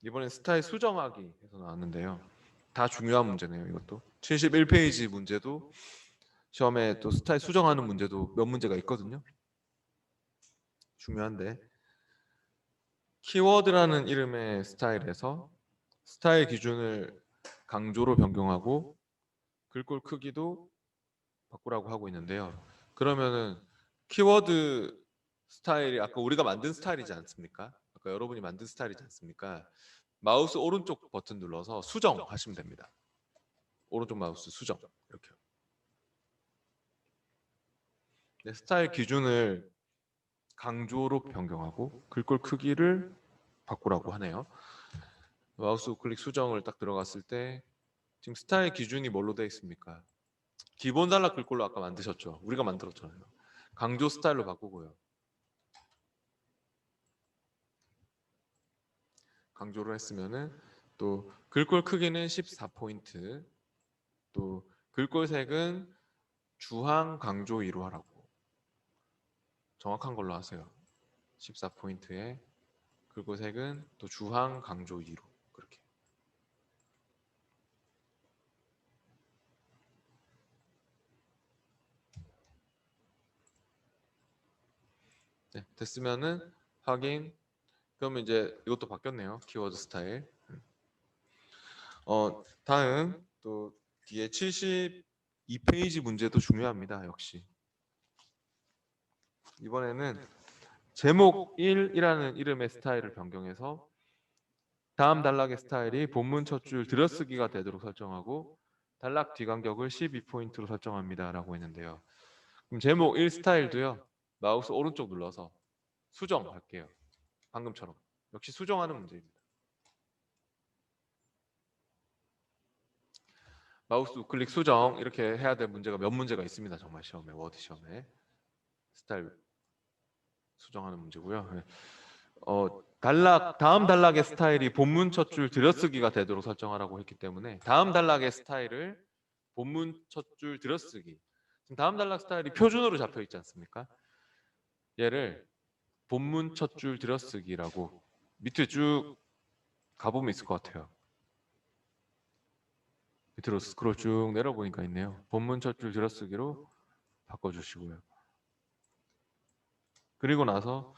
이번엔 스타일 수정하기 해서 나왔는데요. 다 중요한 문제네요. 이것도 71페이지 문제도 시험에 또 스타일 수정하는 문제도 몇 문제가 있거든요. 중요한데 키워드라는 이름의 스타일에서 스타일 기준을 강조로 변경하고 글꼴 크기도 바꾸라고 하고 있는데요. 그러면은 키워드 스타일이 아까 우리가 만든 스타일이지 않습니까? 아까 여러분이 만든 스타일이지 않습니까? 마우스 오른쪽 버튼 눌러서 수정 하시면 됩니다. 오른쪽 마우스 수정 이렇게요. 네, 스타일 기준을 강조로 변경하고 글꼴 크기를 바꾸라고 하네요. 마우스 우클릭 수정을 딱 들어갔을 때 지금 스타일 기준이 뭘로 되어 있습니까? 기본 단락 글꼴로 아까 만드셨죠? 우리가 만들었잖아요. 강조 스타일로 바꾸고요. 강조를 했으면은 또 글꼴 크기는 14포인트, 또 글꼴 색은 주황 강조 2로 하라고 정확한 걸로 하세요. 14포인트에 글꼴 색은 또 주황 강조 2로 그렇게. 네, 됐으면은 확인. 그러면 이제 이것도 바뀌었네요. 키워드 스타일. 다음 또 뒤에 72페이지 문제도 중요합니다. 역시 이번에는 제목 1이라는 이름의 스타일을 변경해서 다음 단락의 스타일이 본문 첫 줄 들여쓰기가 되도록 설정하고 단락 뒤간격을 12포인트로 설정합니다 라고 했는데요. 그럼 제목 1 스타일도요. 마우스 오른쪽 눌러서 수정할게요. 방금처럼. 역시 수정하는 문제입니다. 마우스 우클릭 수정 이렇게 해야 될 문제가 몇 문제가 있습니다. 정말 시험에, 워드 시험에. 스타일 수정하는 문제고요. 네. 다음 단락의 스타일이 본문 첫 줄 들여쓰기가 되도록 설정하라고 했기 때문에 다음 단락의 스타일을 본문 첫 줄 들여쓰기. 지금 다음 단락 스타일이 표준으로 잡혀 있지 않습니까? 얘를 본문 첫 줄 들여쓰기라고 밑에 쭉 가보면 있을 것 같아요. 밑으로 스크롤 쭉 내려보니까 있네요. 본문 첫 줄 들여쓰기로 바꿔주시고요. 그리고 나서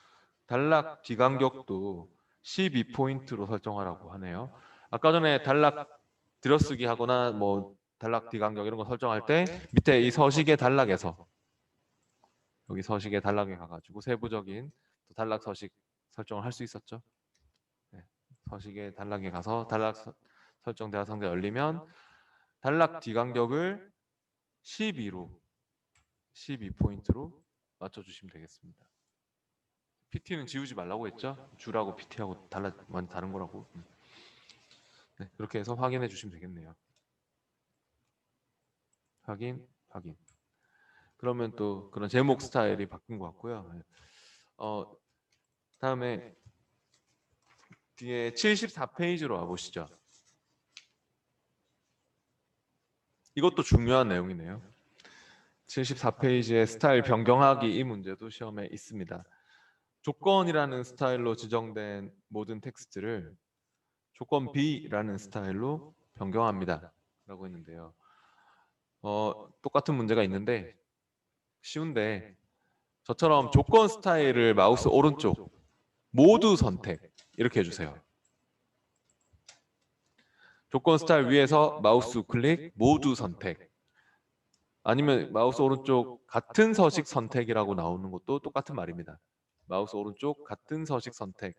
단락 뒤간격도 12포인트로 설정하라고 하네요. 아까 전에 단락 들여쓰기 하거나 뭐 단락 뒤간격 이런 거 설정할 때 밑에 이 서식의 단락에서 여기 서식의 단락에 가가지고 세부적인 단락 서식 설정을 할 수 있었죠. 네. 서식의 단락에 가서 단락 설정 대화 상자 열리면 단락 뒤간격을 12포인트로 맞춰주시면 되겠습니다. PT는 지우지 말라고 했죠? 줄하고 PT하고 완전 다른 거라고. 네, 그렇게 해서 확인해 주시면 되겠네요. 확인, 확인. 그러면 또 그런 제목 스타일이 바뀐 것 같고요. 다음에 뒤에 74페이지로 와보시죠. 이것도 중요한 내용이네요. 74페이지의 스타일 변경하기 이 문제도 시험에 있습니다. 조건이라는 스타일로 지정된 모든 텍스트를 조건 B라는 스타일로 변경합니다. 라고 했는데요. 똑같은 문제가 있는데 쉬운데 저처럼 조건 스타일을 마우스 오른쪽 모두 선택 이렇게 해주세요. 조건 스타일 위에서 마우스 클릭 모두 선택 아니면 마우스 오른쪽 같은 서식 선택이라고 나오는 것도 똑같은 말입니다. 마우스 오른쪽 같은 서식 선택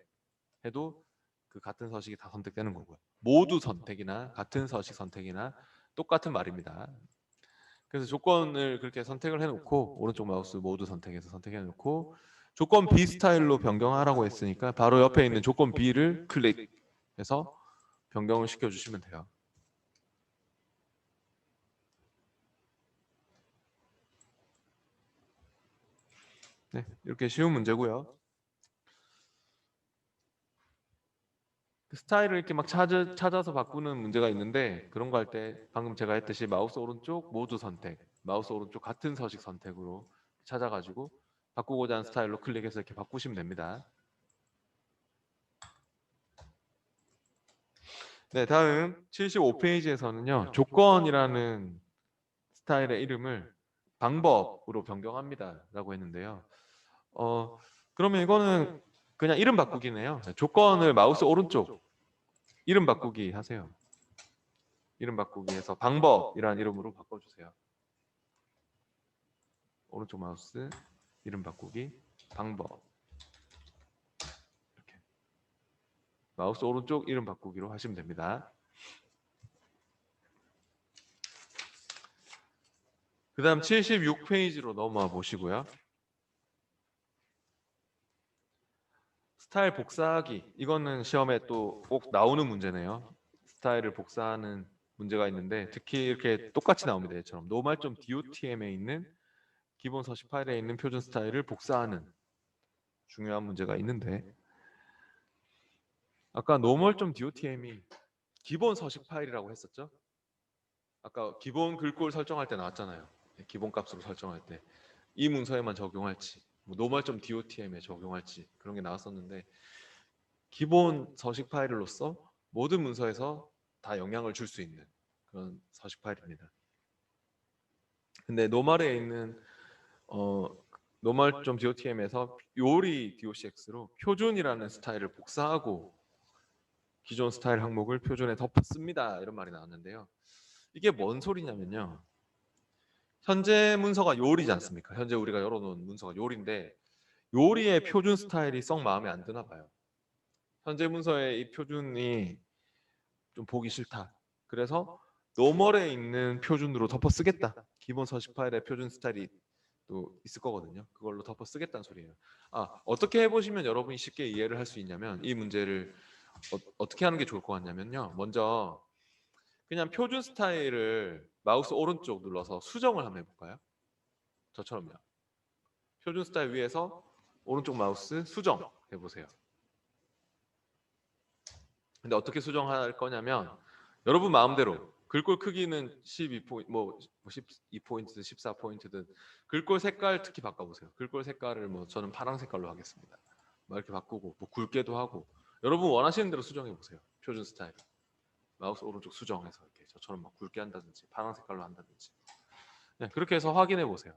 해도 그 같은 서식이 다 선택되는 거고요. 모두 선택이나 같은 서식 선택이나 똑같은 말입니다. 그래서 조건을 그렇게 선택을 해놓고 오른쪽 마우스 모두 선택해서 선택해놓고 조건 B 스타일로 변경하라고 했으니까 바로 옆에 있는 조건 B를 클릭해서 변경을 시켜주시면 돼요. 네, 이렇게 쉬운 문제고요. 스타일을 이렇게 막 찾아서 바꾸는 문제가 있는데 그런 거 할 때 방금 제가 했듯이 마우스 오른쪽 모두 선택, 마우스 오른쪽 같은 서식 선택으로 찾아가지고 바꾸고자 하는 스타일로 클릭해서 이렇게 바꾸시면 됩니다. 네, 다음 75페이지에서는요. 조건이라는 스타일의 이름을 방법으로 변경합니다. 라고 했는데요. 그러면 이거는 그냥 이름 바꾸기네요. 조건을 마우스 오른쪽 이름 바꾸기 하세요. 이름 바꾸기 해서 방법이라는 이름으로 바꿔주세요. 오른쪽 마우스 이름 바꾸기 방법 이렇게 마우스 오른쪽 이름 바꾸기로 하시면 됩니다. 그 다음 76페이지로 넘어와 보시고요. 스타일 복사하기 이거는 시험에 또 꼭 나오는 문제네요. 스타일을 복사하는 문제가 있는데 특히 이렇게 똑같이 나옵니다. 얘처럼 노말.dotm에 있는 기본 서식 파일에 있는 표준 스타일을 복사하는 중요한 문제가 있는데 아까 normal.dotm이 기본 서식 파일이라고 했었죠? 아까 기본 글꼴 설정할 때 나왔잖아요. 기본 값으로 설정할 때 이 문서에만 적용할지 뭐 normal.dotm에 적용할지 그런 게 나왔었는데 기본 서식 파일로서 모든 문서에서 다 영향을 줄 수 있는 그런 서식 파일입니다. 근데 노말에 있는 normal.dotm에서 요리 docx로 표준이라는 스타일을 복사하고 기존 스타일 항목을 표준에 덮었습니다. 이런 말이 나왔는데요. 이게 뭔 소리냐면요. 현재 문서가 요리지 않습니까? 현재 우리가 열어놓은 문서가 요리인데 요리의 표준 스타일이 썩 마음에 안 드나 봐요. 현재 문서의 이 표준이 좀 보기 싫다. 그래서 노멀에 있는 표준으로 덮어 쓰겠다. 기본 서식 파일의 표준 스타일이 또 있을 거거든요. 그걸로 덮어 쓰겠다는 소리예요. 어떻게 해보시면 여러분이 쉽게 이해를 할 수 있냐면 이 문제를 어떻게 하는 게 좋을 것 같냐면요. 먼저 그냥 표준 스타일을 마우스 오른쪽 눌러서 수정을 한번 해볼까요? 저처럼요. 표준 스타일 위에서 오른쪽 마우스 수정 해보세요. 근데 어떻게 수정할 거냐면 여러분 마음대로 글꼴 크기는 12포인트, 12포인트든 14포인트든 글꼴 색깔 특히 바꿔보세요. 글꼴 색깔을 저는 파란 색깔로 하겠습니다. 이렇게 바꾸고 굵게도 하고 여러분 원하시는 대로 수정해 보세요. 표준 스타일 마우스 오른쪽 수정해서 이렇게 저처럼 굵게 한다든지 파란 색깔로 한다든지 그렇게 해서 확인해 보세요.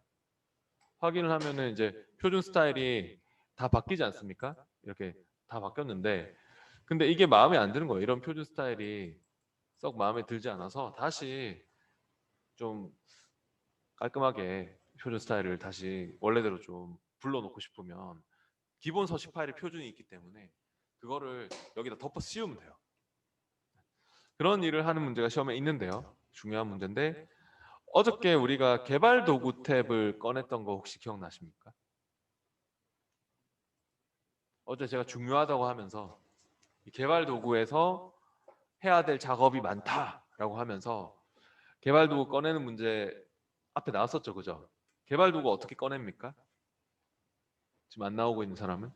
확인을 하면은 이제 표준 스타일이 다 바뀌지 않습니까? 이렇게 다 바뀌었는데 근데 이게 마음에 안 드는 거예요. 이런 표준 스타일이 썩 마음에 들지 않아서 다시 좀 깔끔하게 표준 스타일을 다시 원래대로 좀 불러놓고 싶으면 기본 서식 파일의 표준이 있기 때문에 그거를 여기다 덮어 씌우면 돼요. 그런 일을 하는 문제가 시험에 있는데요. 중요한 문제인데 어저께 우리가 개발 도구 탭을 꺼냈던 거 혹시 기억나십니까? 어제 제가 중요하다고 하면서 이 개발 도구에서 해야 될 작업이 많다라고 하면서 개발 도구 꺼내는 문제 앞에 나왔었죠, 그죠? 개발 도구 어떻게 꺼냅니까? 지금 안 나오고 있는 사람은?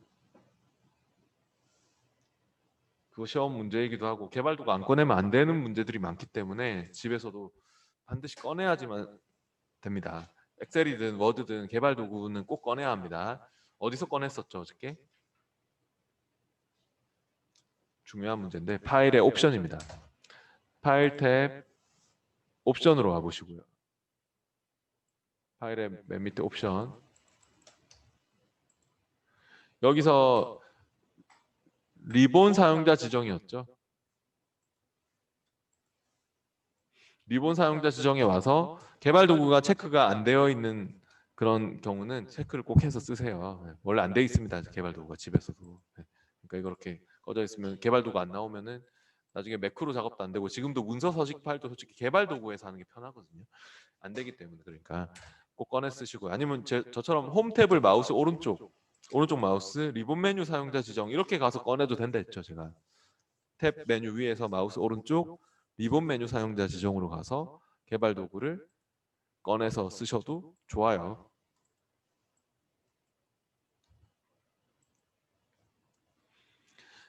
그거 시험 문제이기도 하고 개발 도구 안 꺼내면 안 되는 문제들이 많기 때문에 집에서도 반드시 꺼내야지만 됩니다. 엑셀이든 워드든 개발 도구는 꼭 꺼내야 합니다. 어디서 꺼냈었죠, 어저께? 중요한 문제인데 파일의 옵션입니다. 파일 탭 옵션으로 와보시고요. 파일의 맨 밑에 옵션 여기서 리본 사용자 지정이었죠. 리본 사용자 지정에 와서 개발 도구가 체크가 안 되어 있는 그런 경우는 체크를 꼭 해서 쓰세요. 원래 안 돼 있습니다. 개발 도구가 집에서도. 그러니까 이렇게 꺼져 있으면 개발 도구 안 나오면은 나중에 매크로 작업도 안 되고 지금도 문서 서식 파일도 솔직히 개발 도구에서 하는 게 편하거든요. 안 되기 때문에 그러니까 꼭 꺼내 쓰시고요. 아니면 저처럼 홈 탭을 마우스 오른쪽 마우스 리본 메뉴 사용자 지정 이렇게 가서 꺼내도 된다 했죠 제가. 탭 메뉴 위에서 마우스 오른쪽 리본 메뉴 사용자 지정으로 가서 개발 도구를 꺼내서 쓰셔도 좋아요.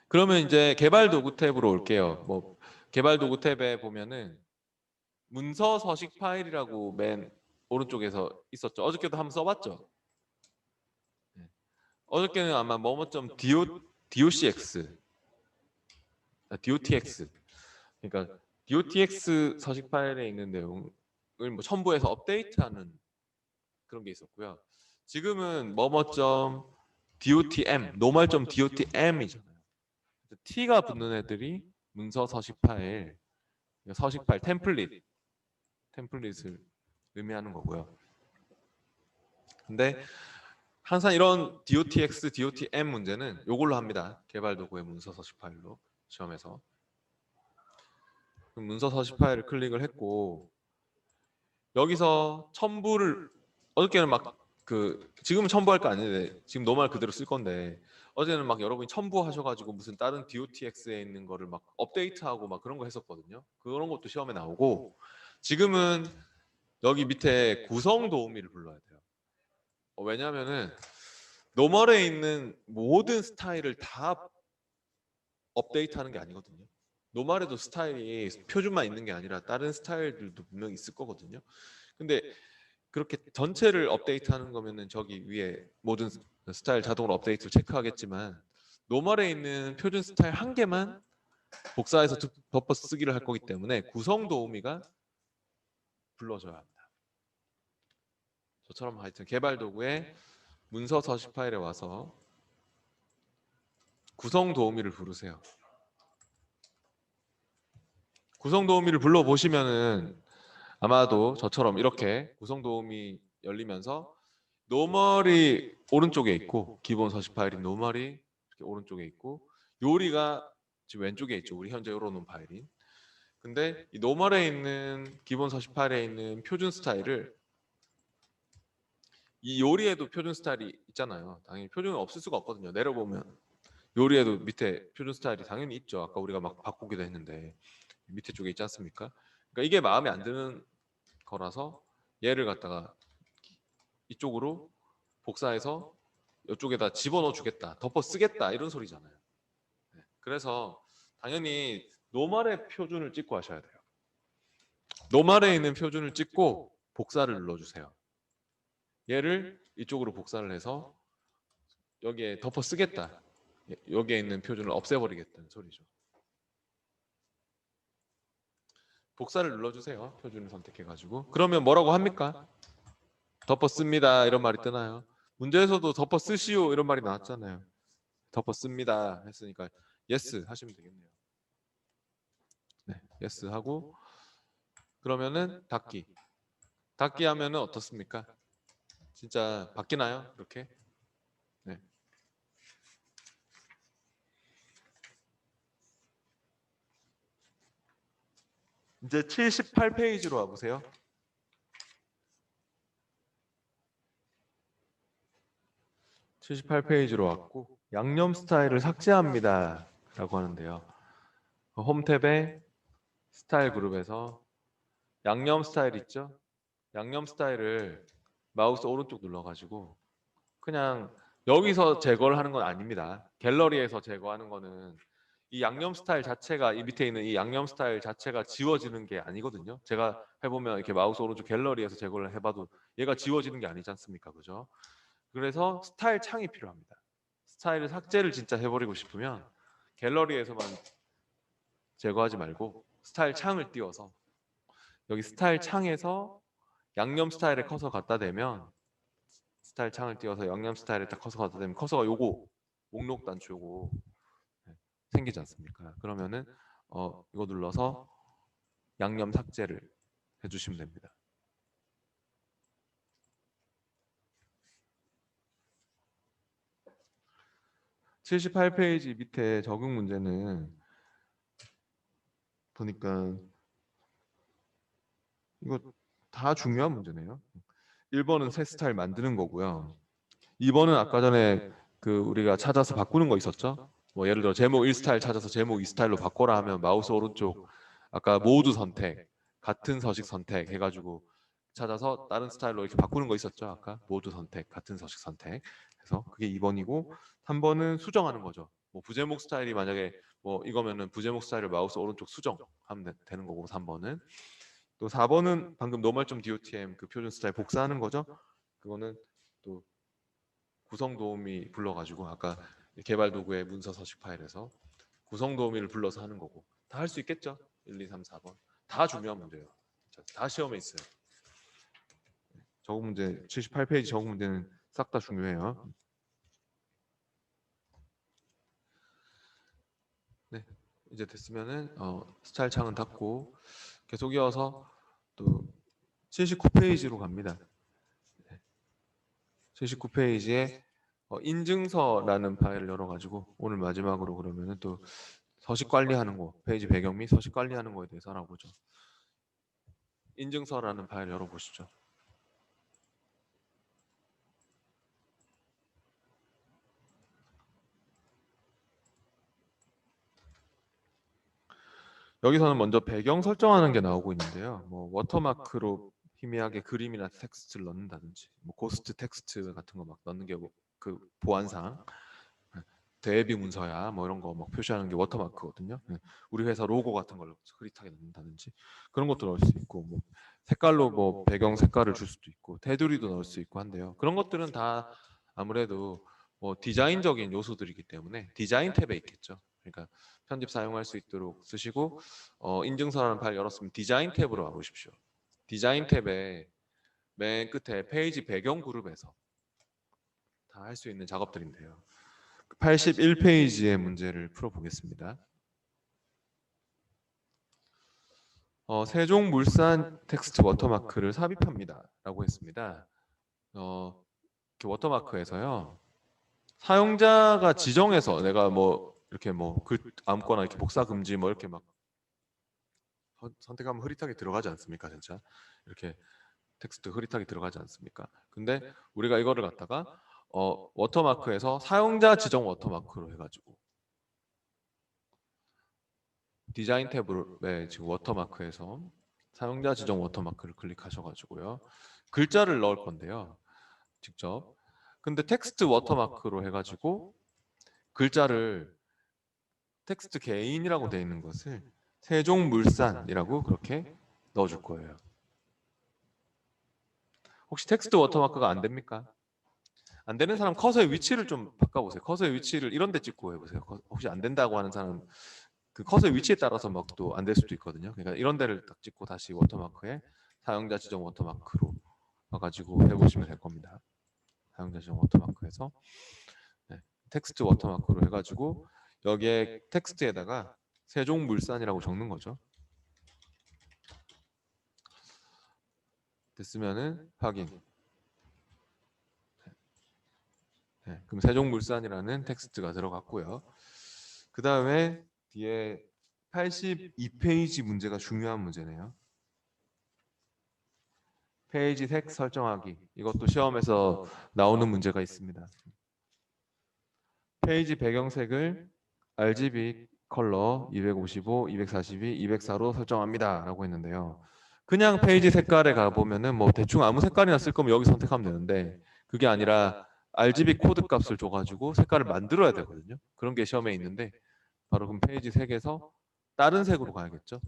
그러면 이제 개발 도구 탭으로 올게요. 개발 도구 탭에 보면은 문서 서식 파일이라고 맨 오른쪽에서 있었죠. 어저께도 한번 써봤죠. 어저께는 아마 docx, dotx 그러니까 dotx 서식 파일에 있는 내용을 첨부해서 업데이트하는 그런 게 있었고요. 지금은 dotm, normal.dotm이잖아요. t가 붙는 애들이 문서 서식 파일, 템플릿을 의미하는 거고요. 근데 항상 이런 dotx, dotm 문제는 이걸로 합니다. 개발 도구의 문서 서식 파일로 시험에서. 문서 서식 파일을 클릭을 했고 여기서 첨부를 어저께는 지금은 첨부할 거 아닌데 지금 노멀 그대로 쓸 건데 어제는 여러분이 첨부하셔가지고 무슨 다른 dotx에 있는 거를 업데이트하고 그런 거 했었거든요. 그런 것도 시험에 나오고 지금은 여기 밑에 구성 도우미를 불러야 돼요. 왜냐하면은 노멀에 있는 모든 스타일을 다 업데이트하는 게 아니거든요. 노멀에도 스타일이 표준만 있는 게 아니라 다른 스타일들도 분명히 있을 거거든요. 근데 그렇게 전체를 업데이트하는 거면은 저기 위에 모든 스타일 자동으로 업데이트를 체크하겠지만 노멀에 있는 표준 스타일 한 개만 복사해서 덮어 쓰기를 할 거기 때문에 구성 도우미가 불러줘야 합니다. 저처럼 하여튼 개발 도구에 문서 서식 파일에 와서 구성 도우미를 부르세요. 구성 도우미를 불러 보시면은 아마도 저처럼 이렇게 구성 도우미 열리면서 노멀이 오른쪽에 있고 기본 서식 파일인 노멀이 이렇게 오른쪽에 있고 요리가 지금 왼쪽에 있죠. 우리 현재 열어놓은 파일인. 근데 이 노멀에 있는 기본 서식 파일에 있는 표준 스타일을 이 요리에도 표준 스타일이 있잖아요. 당연히 표준은 없을 수가 없거든요. 내려보면 요리에도 밑에 표준 스타일이 당연히 있죠. 아까 우리가 막 바꾸기도 했는데 밑에 쪽에 있지 않습니까? 그러니까 이게 마음에 안 드는 거라서 얘를 갖다가 이쪽으로 복사해서 이쪽에다 집어넣어 주겠다, 덮어 쓰겠다 이런 소리잖아요. 네. 그래서 당연히 노멀의 표준을 찍고 하셔야 돼요. 노멀에 있는 표준을 찍고 복사를 눌러주세요. 얘를 이쪽으로 복사를 해서 여기에 덮어 쓰겠다. 여기에 있는 표준을 없애버리겠다는 소리죠. 복사를 눌러주세요. 표준을 선택해가지고. 그러면 뭐라고 합니까? 덮어 씁니다. 이런 말이 뜨나요? 문제에서도 덮어 쓰시오 이런 말이 나왔잖아요. 덮어 씁니다 했으니까 yes 하시면 되겠네요. 네, yes 하고 그러면은 닫기 하면은 어떻습니까? 진짜 바뀌나요? 이렇게? 네. 이제 78페이지로 와보세요. 78페이지로 왔고 양념 스타일을 삭제합니다 라고 하는데요. 홈 탭에 스타일 그룹에서 양념 스타일 있죠? 양념 스타일을 마우스 오른쪽 눌러가지고 그냥 여기서 제거를 하는 건 아닙니다. 갤러리에서 제거하는 거는 이 양념 스타일 자체가 이 밑에 있는 이 양념 스타일 자체가 지워지는 게 아니거든요. 제가 해보면 이렇게 마우스 오른쪽 갤러리에서 제거를 해봐도 얘가 지워지는 게 아니지 않습니까? 그죠? 그래서 스타일 창이 필요합니다. 스타일을 삭제를 진짜 해버리고 싶으면 갤러리에서만 제거하지 말고 스타일 창을 띄워서 여기 스타일 창에서 양념 스타일에 커서 갖다 대면 스타일 창을 띄워서 양념 스타일에 딱 커서 갖다 대면 커서가 요거 목록 단추 요거 생기지 않습니까? 그러면은 이거 눌러서 양념 삭제를 해주시면 됩니다. (78페이지) 밑에 적용 문제는 보니까 이거 다 중요한 문제네요. 1번은 새 스타일 만드는 거고요. 2번은 아까 전에 그 우리가 찾아서 바꾸는 거 있었죠? 뭐 예를 들어 제목 1 스타일 찾아서 제목 2 스타일로 바꿔라 하면 마우스 오른쪽 아까 모두 선택, 같은 서식 선택 해가지고 찾아서 다른 스타일로 이렇게 바꾸는 거 있었죠? 아까 모두 선택, 같은 서식 선택. 그래서 그게 2번이고 3번은 수정하는 거죠. 뭐 부제목 스타일이 만약에 뭐 이거면은 부제목 스타일을 마우스 오른쪽 수정하면 되는 거고 3번은 또 4번은 방금 노멀점 DOTM 그 표준 스타일 복사하는 거죠. 그거는 또 구성 도우미 불러가지고 아까 개발 도구의 문서 서식 파일에서 구성 도우미를 불러서 하는 거고 다 할 수 있겠죠? 1, 2, 3, 4번 다 중요한 문제예요. 다 시험에 있어요. 적응 문제 78페이지 적응 문제는 싹 다 중요해요. 네, 이제 됐으면은 스타일 창은 닫고 계속 이어서 또 79페이지로 갑니다. 79페이지에 인증서라는 파일을 열어가지고 오늘 마지막으로 그러면은 또 서식 관리하는 거 페이지 배경 및 서식 관리하는 거에 대해서 알아보죠. 인증서라는 파일 열어보시죠. 여기서는 먼저 배경 설정하는 게 나오고 있는데요. 뭐 워터마크로 희미하게 그림이나 텍스트를 넣는다든지, 뭐 고스트 텍스트 같은 거 막 넣는 게 그 보안상 대비 문서야 뭐 이런 거 막 표시하는 게 워터마크거든요. 우리 회사 로고 같은 걸 흐릿하게 넣는다든지 그런 것도 넣을 수 있고 뭐 색깔로 뭐 배경 색깔을 줄 수도 있고 테두리도 넣을 수 있고 한데요. 그런 것들은 다 아무래도 뭐 디자인적인 요소들이기 때문에 디자인 탭에 있겠죠. 그러니까 편집 사용할 수 있도록 쓰시고 인증서라는 파일 열었으면 디자인 탭으로 와보십시오. 디자인 탭에 맨 끝에 페이지 배경 그룹에서 다 할 수 있는 작업들인데요. 81페이지의 문제를 풀어보겠습니다. 세종물산 텍스트 워터마크를 삽입합니다 라고 했습니다. 이렇게 워터마크에서요, 사용자가 지정해서 내가 뭐 이렇게 뭐 글 아무거나 이렇게 복사 금지 뭐 이렇게 막 선택하면 흐릿하게 들어가지 않습니까? 진짜 이렇게 텍스트 흐릿하게 들어가지 않습니까? 근데 우리가 이거를 갖다가 워터마크에서 사용자 지정 워터마크로 해가지고 디자인 탭에 지금 워터마크에서 사용자 지정 워터마크를 클릭하셔가지고요, 글자를 넣을 건데요, 직접. 근데 텍스트 워터마크로 해가지고 글자를 텍스트 개인이라고 되어 있는 것을 세종물산이라고 그렇게 넣어줄 거예요. 혹시 텍스트 워터마크가 안 됩니까? 안 되는 사람 커서의 위치를 좀 바꿔보세요. 커서의 위치를 이런 데 찍고 해보세요. 혹시 안 된다고 하는 사람, 그 커서의 위치에 따라서 막 또 안 될 수도 있거든요. 그러니까 이런 데를 딱 찍고 다시 워터마크에 사용자 지정 워터마크로 와가지고 해보시면 될 겁니다. 사용자 지정 워터마크에서 텍스트 워터마크로 해가지고 여기에 텍스트에다가 세종물산이라고 적는 거죠. 됐으면은 확인. 그럼 세종물산이라는 텍스트가 들어갔고요. 그 다음에 뒤에 82페이지 문제가 중요한 문제네요. 페이지 색 설정하기. 이것도 시험에서 나오는 문제가 있습니다. 페이지 배경색을 RGB 컬러 255, 242, 204로 설정합니다 라고 했는데요. 그냥 페이지 색깔에 가보면은 뭐 대충 아무 색깔이나 쓸 거면 여기 선택하면 되는데, 그게 아니라 RGB 코드 값을 줘가지고 색깔을 만들어야 되거든요. 그런 게 시험에 있는데, 바로 그럼 페이지 색에서 다른 색으로 가야겠죠.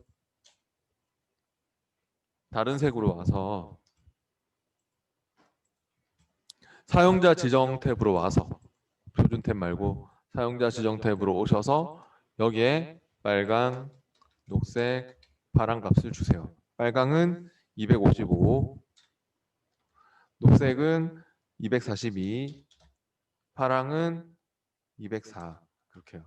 다른 색으로 와서 사용자 지정 탭으로 와서, 표준 탭 말고 사용자 지정 탭으로 오셔서 여기에 빨강, 녹색, 파란 값을 주세요. 빨강은 255, 녹색은 242, 파랑은 204. 그렇게요.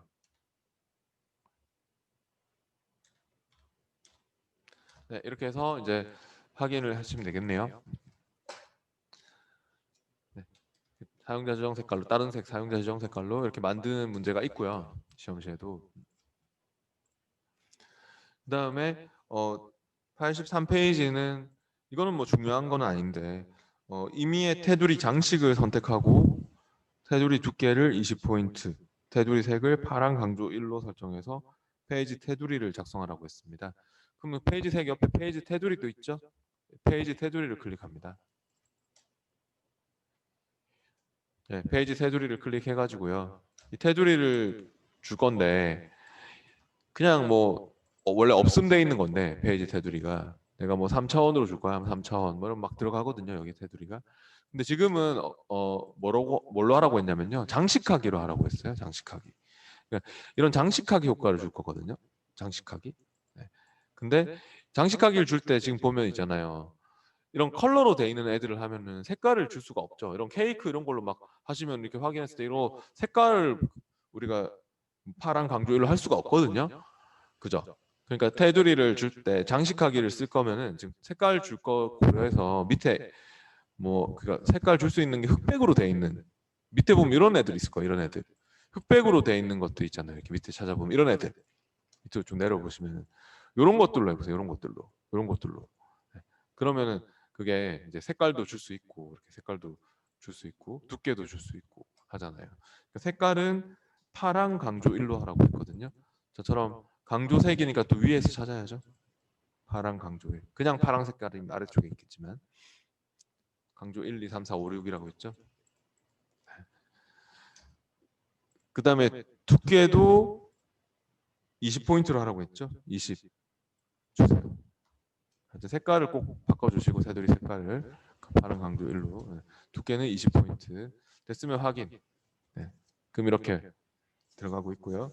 네, 이렇게 해서 이제 확인을 하시면 되겠네요. 네. 사용자 지정 색깔로, 다른 색 사용자 지정 색깔로 이렇게 만드는 문제가 있고요. 시험시에도. 그 다음에 83페이지는 이거는 뭐 중요한 건 아닌데, 임의의 테두리 장식을 선택하고 테두리 두께를 20포인트, 테두리 색을 파란 강조 1로 설정해서 페이지 테두리를 작성하라고 했습니다. 그러면 페이지 색 옆에 페이지 테두리도 있죠? 페이지 테두리를 클릭합니다. 네, 페이지 테두리를 클릭해가지고요, 이 테두리를 줄 건데, 그냥 뭐 원래 없음 돼 있는 건데, 페이지 테두리가 내가 뭐 3차원으로 줄 거야 하면 3차원 뭐 이런 막 들어가거든요, 여기 테두리가. 근데 지금은 뭘로 하라고 했냐면요, 장식하기로 하라고 했어요. 장식하기. 그러니까 이런 장식하기 효과를 줄 거거든요. 장식하기. 네. 근데 장식하기를 줄 때 지금 보면 있잖아요, 이런 컬러로 돼 있는 애들을 하면은 색깔을 줄 수가 없죠. 이런 케이크 이런 걸로 막 하시면 이렇게 확인했을 때 이런 색깔을 우리가 파란 강조일로 할 수가 없거든요. 그죠? 그러니까 테두리를 줄 때 장식하기를 쓸 거면은 지금 색깔 줄 거 고려해서 밑에 뭐 그니까 색깔 줄 수 있는 게 흑백으로 돼 있는, 밑에 보면 이런 애들 있을 거예요. 이런 애들 흑백으로 돼 있는 것도 있잖아요. 이렇게 밑에 찾아보면 이런 애들 밑으로 좀 내려보시면 이런 것들로 해보세요. 이런 것들로. 네. 그러면은 그게 이제 색깔도 줄 수 있고, 이렇게 색깔도 줄 수 있고 두께도 줄 수 있고 하잖아요. 그러니까 색깔은 파랑 강조 1로 하라고 했거든요. 저처럼 강조색이니까 또 위에서 찾아야죠. 파랑 강조 1. 그냥 파랑 색깔이 아래쪽에 있겠지만 강조 1, 2, 3, 4, 5, 6이라고 했죠. 그 다음에 두께도 20포인트로 하라고 했죠. 20 주세요. 이제 색깔을 꼭 바꿔주시고, 테두리 색깔을 파란 강조 1로. 두께는 20포인트. 됐으면 확인. 네. 그럼 이렇게 들어가고 있고요.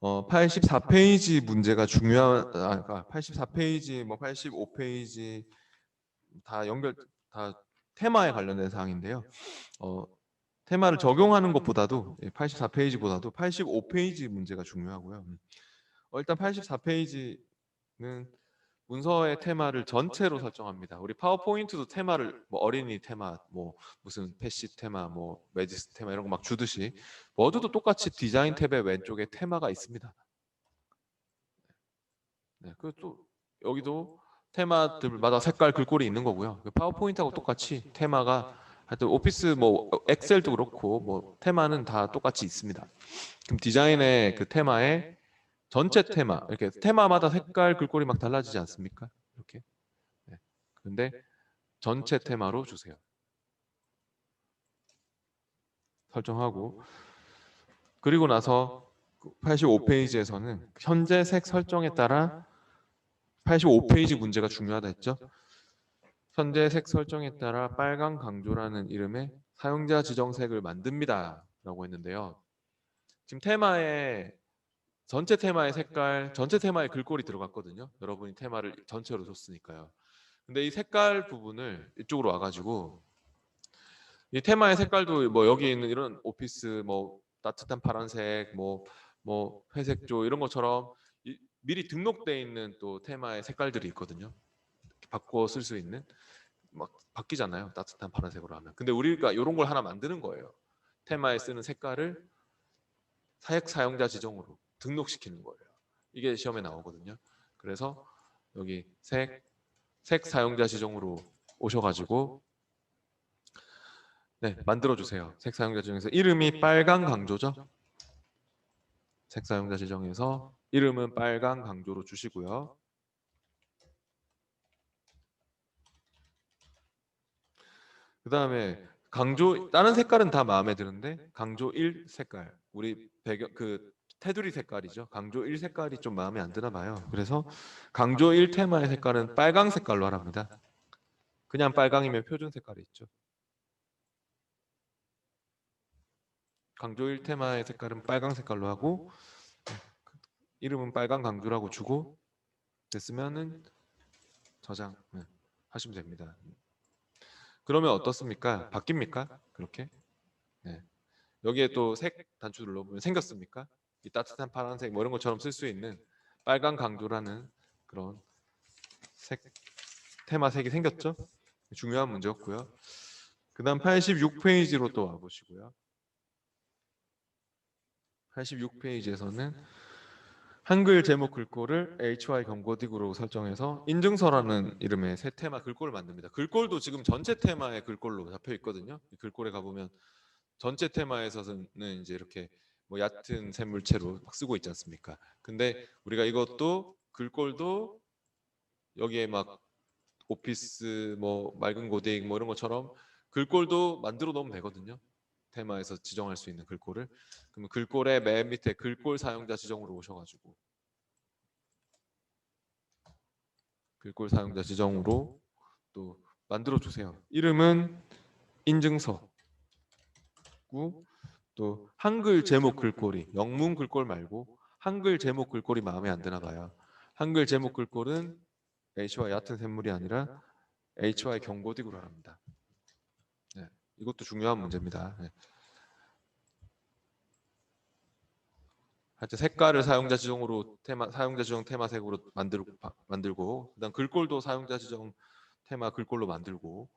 84페이지 문제가 중요한, 84페이지, 뭐 85페이지 다 연결, 다 테마에 관련된 사항인데요. 테마를 적용하는 것보다도 84페이지보다도 85페이지 문제가 중요하고요. 일단 84페이지는 문서의 테마를 전체로 설정합니다. 우리 파워포인트도 테마를 뭐 어린이 테마, 뭐 무슨 패시 테마, 뭐 매지스 테마 이런 거 막 주듯이 워드도 똑같이 디자인 탭의 왼쪽에 테마가 있습니다. 네, 그또 여기도 테마들마다 색깔 글꼴이 있는 거고요. 파워포인트하고 똑같이 테마가 하여튼 오피스 뭐 엑셀도 그렇고 뭐 테마는 다 똑같이 있습니다. 그럼 디자인의 그 테마에 전체 테마 이렇게 테마마다 색깔 글꼴이 막 달라지지 않습니까? 이렇게. 네. 그런데 전체 테마로 주세요. 설정하고 그리고 나서 85페이지에서는 현재 색 설정에 따라 85페이지 문제가 중요하다 했죠. 현재 색 설정에 따라 빨강 강조라는 이름의 사용자 지정색을 만듭니다 라고 했는데요. 지금 테마에 전체 테마의 색깔, 전체 테마의 글꼴이 들어갔거든요. 여러분이 테마를 전체로 줬으니까요. 근데 이 색깔 부분을 이쪽으로 와가지고 이 테마의 색깔도 뭐 여기 있는 이런 오피스 뭐 따뜻한 파란색 뭐 회색조 이런 것처럼 미리 등록돼 있는 또 테마의 색깔들이 있거든요. 바꿔 쓸 수 있는 막 바뀌잖아요. 따뜻한 파란색으로 하면. 근데 우리가 이런 걸 하나 만드는 거예요. 테마에 쓰는 색깔을 사용자 지정으로 등록시키는 거예요. 이게 시험에 나오거든요. 그래서 여기 색 사용자 지정으로 오셔가지고 네, 만들어 주세요. 색 사용자 지정에서 이름이 빨강 강조죠. 색 사용자 지정에서 이름은 빨강 강조로 주시고요. 그 다음에 강조 다른 색깔은 다 마음에 드는데 강조 1 색깔 우리 배경 그 테두리 색깔이죠. 강조 1 색깔이 좀 마음에 안 드나 봐요. 그래서 강조 1 테마의 색깔은 빨강 색깔로 하랍니다. 그냥 빨강이면 표준 색깔이 있죠. 강조 1 테마의 색깔은 빨강 색깔로 하고 이름은 빨강 강조라고 주고 됐으면은 저장 하시면 됩니다. 그러면 어떻습니까? 바뀝니까? 그렇게? 네. 여기에 또 색 단추 눌러보면 생겼습니까? 이 따뜻한 파란색 뭐 이런 것처럼 쓸 수 있는 빨강 강조라는 그런 색 테마 색이 생겼죠? 중요한 문제였고요. 그 다음 86페이지로 또 와보시고요. 86페이지에서는 한글 제목 글꼴을 HY 경고딕으로 설정해서 인증서라는 이름의 새 테마 글꼴을 만듭니다. 글꼴도 지금 전체 테마의 글꼴로 잡혀 있거든요. 이 글꼴에 가보면 전체 테마에서는 이제 이렇게 뭐 얕은 샘물체로 막 쓰고 있지 않습니까? 근데 우리가 이것도 글꼴도 여기에 막 오피스 뭐 맑은 고딕 뭐 이런 것처럼 글꼴도 만들어 놓으면 되거든요. 테마에서 지정할 수 있는 글꼴을. 그러면 글꼴의 맨 밑에 글꼴 사용자 지정으로 오셔가지고 글꼴 사용자 지정으로 또 만들어 주세요. 이름은 인증서고 또 한글 제목 글꼴이 영문 글꼴 말고 한글 제목 글꼴이 마음에 안 드나 봐요. 한글 제목 글꼴은 HY 얕은 샘물이 아니라 HY 경고딕으로 합니다. 네, 이것도 중요한 문제입니다. 네. 하여튼 색깔을 사용자 지정으로 사용자 지정 테마색으로 만들고 그다음 글꼴도 사용자 지정 테마 글꼴로 만들고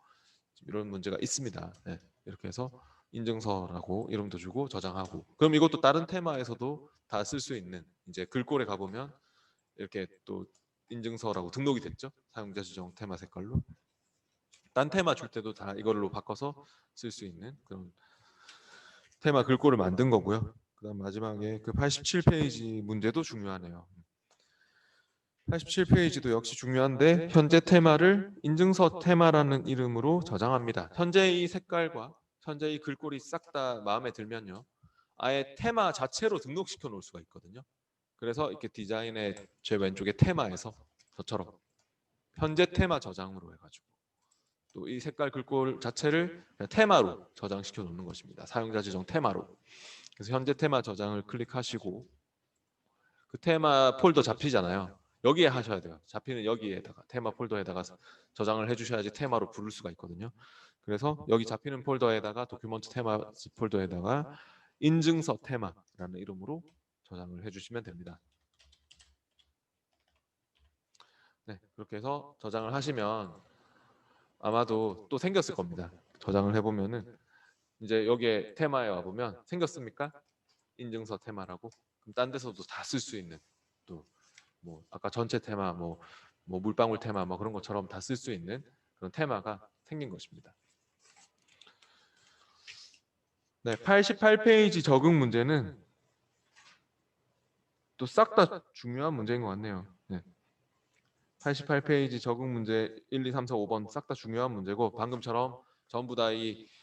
이런 문제가 있습니다. 네, 이렇게 해서 인증서라고 이름도 주고 저장하고 그럼 이것도 다른 테마에서도 다 쓸 수 있는 이제 글꼴에 가보면 이렇게 또 인증서라고 등록이 됐죠. 사용자 지정 테마 색깔로 딴 테마 줄 때도 다 이걸로 바꿔서 쓸 수 있는 그런 테마 글꼴을 만든 거고요. 그다음 마지막에 그 87페이지 문제도 중요하네요. 87페이지도 역시 중요한데 현재 테마를 인증서 테마라는 이름으로 저장합니다. 현재 이 색깔과 현재 이 글꼴이 싹 다 마음에 들면요. 아예 테마 자체로 등록시켜 놓을 수가 있거든요. 그래서 이렇게 디자인의 제 왼쪽에 테마에서 저처럼 현재 테마 저장으로 해가지고 또 이 색깔 글꼴 자체를 그냥 테마로 저장시켜 놓는 것입니다. 사용자 지정 테마로. 그래서 현재 테마 저장을 클릭하시고 그 테마 폴더 잡히잖아요. 여기에 하셔야 돼요. 잡히는 여기에다가 테마 폴더에다가 저장을 해주셔야지 테마로 부를 수가 있거든요. 그래서 여기 잡히는 폴더에다가 도큐먼트 테마 폴더에다가 인증서 테마라는 이름으로 저장을 해주시면 됩니다. 네, 그렇게 해서 저장을 하시면 아마도 또 생겼을 겁니다. 저장을 해보면은 이제 여기에 테마에 와보면 생겼습니까? 인증서 테마라고. 그럼 딴 데서도 다 쓸 수 있는 또 뭐 아까 전체 테마 뭐 물방울 테마 뭐 그런 것처럼 다 쓸 수 있는 그런 테마가 생긴 것입니다. 네, 88페이지 적응 문제는 또 싹 다 중요한 문제인 것 같네요. 네. 88페이지 적응 문제 1, 2, 3, 4, 5번 싹 다 중요한 문제고 방금처럼 전부 다 이